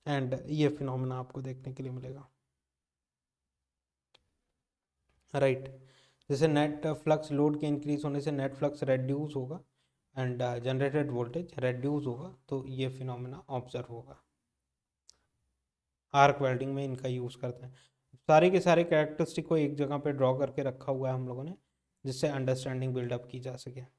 A: एंड ये फिनोमेना आपको देखने के लिए मिलेगा, राइट। जैसे नेट फ्लक्स लोड के इंक्रीज होने से नेट फ्लक्स रेड्यूस होगा एंड जनरेटेड वोल्टेज रेड्यूस होगा, तो ये फिनोमेना ऑब्जर्व होगा। आर्क वेल्डिंग में इनका यूज़ करते हैं। सारे के सारे कैरेक्टरिस्टिक को एक जगह पे ड्रॉ करके रखा हुआ है हम लोगों ने, जिससे अंडरस्टैंडिंग बिल्डअप की जा सके।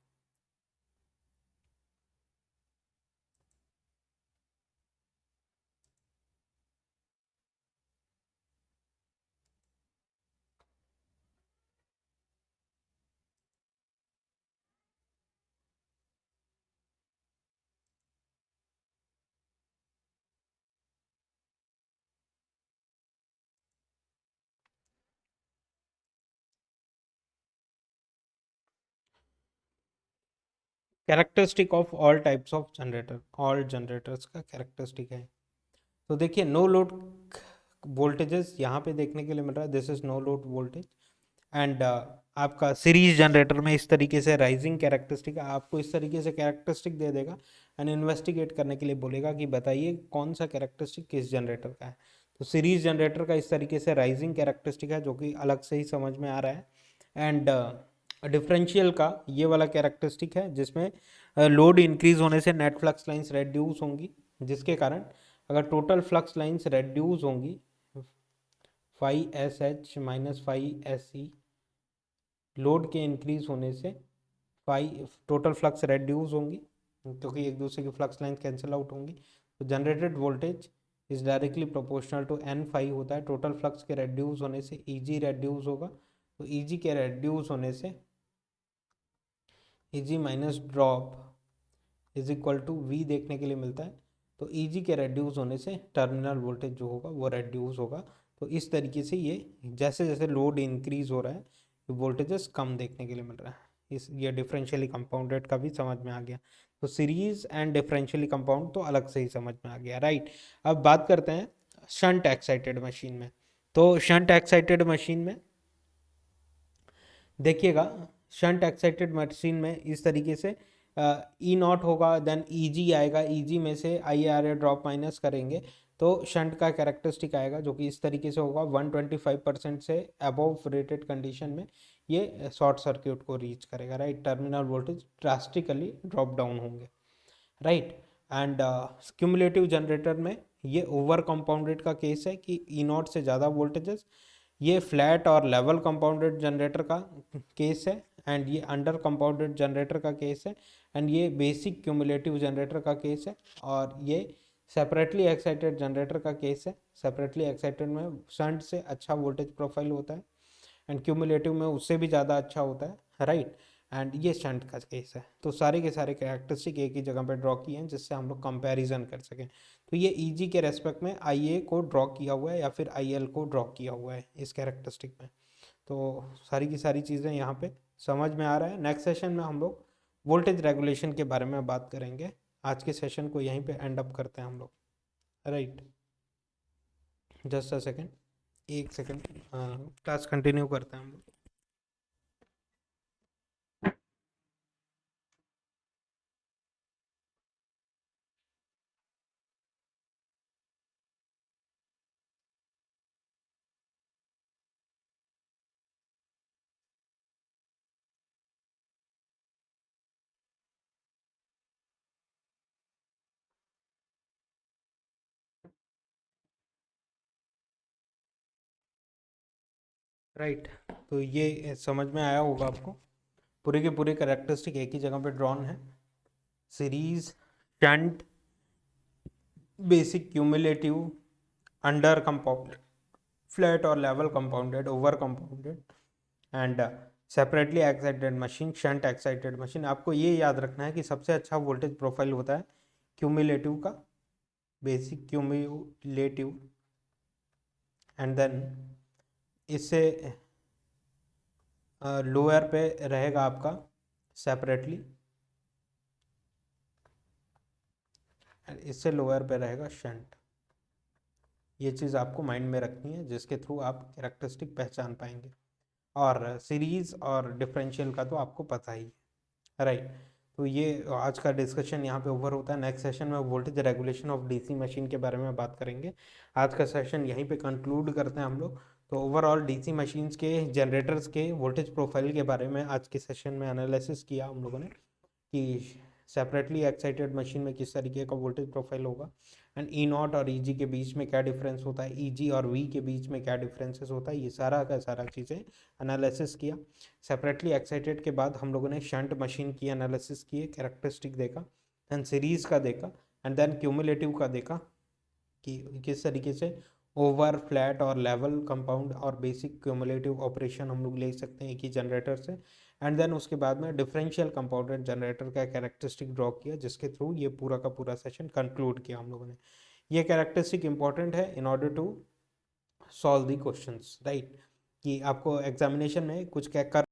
A: Characteristic of all types of generator, all generators का कैरेक्टरिस्टिक है। तो देखिए नो लोड वोल्टेजेस यहाँ पे देखने के लिए मिल रहा है, this is no load voltage and आपका सीरीज जनरेटर में इस तरीके से राइजिंग कैरेक्टरिस्टिक आपको इस तरीके से कैरेक्टरिस्टिक दे देगा एंड इन्वेस्टिगेट करने के लिए बोलेगा कि बताइए कौन सा कैरेक्टरिस्टिक किस जनरेटर का है। तो सीरीज जनरेटर का इस तरीके से राइजिंग कैरेक्टरिस्टिक है जो कि अलग से ही समझ में आ रहा है एंड डिफरेंशियल का ये वाला कैरेक्टरिस्टिक है जिसमें लोड इंक्रीज होने से नेट फ्लक्स लाइंस रेड्यूस होंगी, जिसके कारण अगर टोटल फ्लक्स लाइंस रेड्यूस होंगी phi S H minus phi S C, load के इंक्रीज होने से फाई टोटल फ्लक्स रेड्यूस होंगी क्योंकि एक दूसरे की फ्लक्स लाइन कैंसिल आउट होंगी। तो generated voltage is directly proportional to N phi होता है टोटल फ्लक्स के रेड्यूस होने से, ईजी रेड्यूस होगा। तो ईजी के रेड्यूस होने से E G minus drop is equal to V देखने के लिए मिलता है। तो ईजी के रेड्यूस होने से टर्मिनल वोल्टेज जो होगा वो रेड्यूस होगा। तो इस तरीके से ये जैसे जैसे लोड इंक्रीज हो रहा है वोल्टेजेस कम देखने के लिए मिल रहा है। इस ये डिफरेंशियली कंपाउंडेड का भी समझ में आ गया। तो सीरीज एंड डिफरेंशियली कंपाउंड तो अलग से ही समझ में आ गया, राइट। अब बात करते हैं शंट एक्साइटेड मशीन में। तो शंट एक्साइटेड मशीन में देखिएगा, शंट एक्साइटेड मशीन में इस तरीके से ई नॉट होगा, देन ई जी आएगा, ई जी में से I R A drop minus करेंगे तो शंट का कैरेक्टरिस्टिक आएगा जो कि इस तरीके से होगा 125% से अबव रेटेड कंडीशन में ये शॉर्ट सर्क्यूट को रीच करेगा, right. Terminal voltage drastically drop down होंगे, राइट। एंड क्यूमुलेटिव जनरेटर में ये ओवर कंपाउंडेड का केस है कि ई नॉट से ज़्यादा वोल्टेजेस, ये फ्लैट और लेवल कंपाउंडेड जनरेटर का केस है, एंड ये अंडर कंपाउंडेड जनरेटर का केस है, एंड ये बेसिक क्यूमुलेटिव जनरेटर का केस है, और ये सेपरेटली एक्साइटेड जनरेटर का केस है। सेपरेटली एक्साइटेड में शंट से अच्छा वोल्टेज प्रोफाइल होता है एंड क्यूमुलेटिव में उससे भी ज़्यादा अच्छा होता है, राइट। एंड ये शंट का केस है। तो सारे के सारे कैरेक्टरिस्टिक एक ही जगह पे ड्रॉ किए हैं जिससे हम लोग कंपैरिजन कर सकें। तो ये ईजी के रेस्पेक्ट में आई ए को ड्रॉ किया हुआ है या फिर आई एल को ड्रॉ किया हुआ है इस कैरेक्टरिस्टिक में। तो सारी की सारी चीज़ें यहाँ पे समझ में आ रहा है। नेक्स्ट सेशन में हम लोग वोल्टेज रेगुलेशन के बारे में बात करेंगे। आज के सेशन को यहीं पे एंड अप करते हैं हम लोग, राइट। जस्ट अ सेकेंड, एक सेकेंड, क्लास कंटिन्यू करते हैं हम लोग। राइट, तो ये समझ में आया होगा आपको। पूरे के पूरे कैरेक्टरिस्टिक एक ही जगह पे ड्रॉन है। Series, shunt, basic, cumulative, under compounded, flat और level compounded, over compounded, and separately excited machine, shunt excited machine. आपको ये याद रखना है कि सबसे अच्छा वोल्टेज प्रोफाइल होता है क्यूमुलेटिव का, बेसिक क्यूमुलेटिव, एंड देन इससे लोअर पे रहेगा आपका सेपरेटली, इससे लोअर पे रहेगा शंट। ये चीज़ आपको माइंड में रखनी है जिसके थ्रू आप कैरेक्टरिस्टिक पहचान पाएंगे। और सीरीज और डिफरेंशियल का तो आपको पता ही है, राइट। तो ये आज का डिस्कशन यहाँ पे ओवर होता है। नेक्स्ट सेशन में voltage regulation of DC machine के बारे में बात करेंगे। आज का सेशन यहीं पे कंक्लूड करते हैं हम लोग। तो ओवरऑल डीसी मशीन्स के जनरेटर्स के वोल्टेज प्रोफाइल के बारे में आज के सेशन में एनालिसिस किया हम लोगों ने कि सेपरेटली एक्साइटेड मशीन में किस तरीके का वोल्टेज प्रोफाइल होगा, एंड ई नॉट और ई जी के बीच में क्या डिफरेंस होता है, ई जी और वी के बीच में क्या डिफरेंसेस होता है, ये सारा का सारा चीज़ें एनालिसिस किया। सेपरेटली एक्साइटेड के बाद हम लोगों ने शंट मशीन की एनालिसिस की, कैरेक्टरिस्टिक देखा, देन सीरीज का देखा, एंड देन क्यूमुलेटिव का देखा कि किस तरीके से ओवर, फ्लैट और लेवल कंपाउंड और बेसिक क्यूमुलेटिव ऑपरेशन हम लोग ले सकते हैं एक ही जनरेटर से। एंड देन उसके बाद में डिफरेंशियल कंपाउंडेड जनरेटर का कैरेक्टरिस्टिक ड्रॉ किया जिसके थ्रू ये पूरा का पूरा सेशन कंक्लूड किया हम लोगों ने। ये कैरेक्टरिस्टिक इंपॉर्टेंट है in order to solve the questions, right. कि आपको एग्जामिनेशन में कुछ क्या कर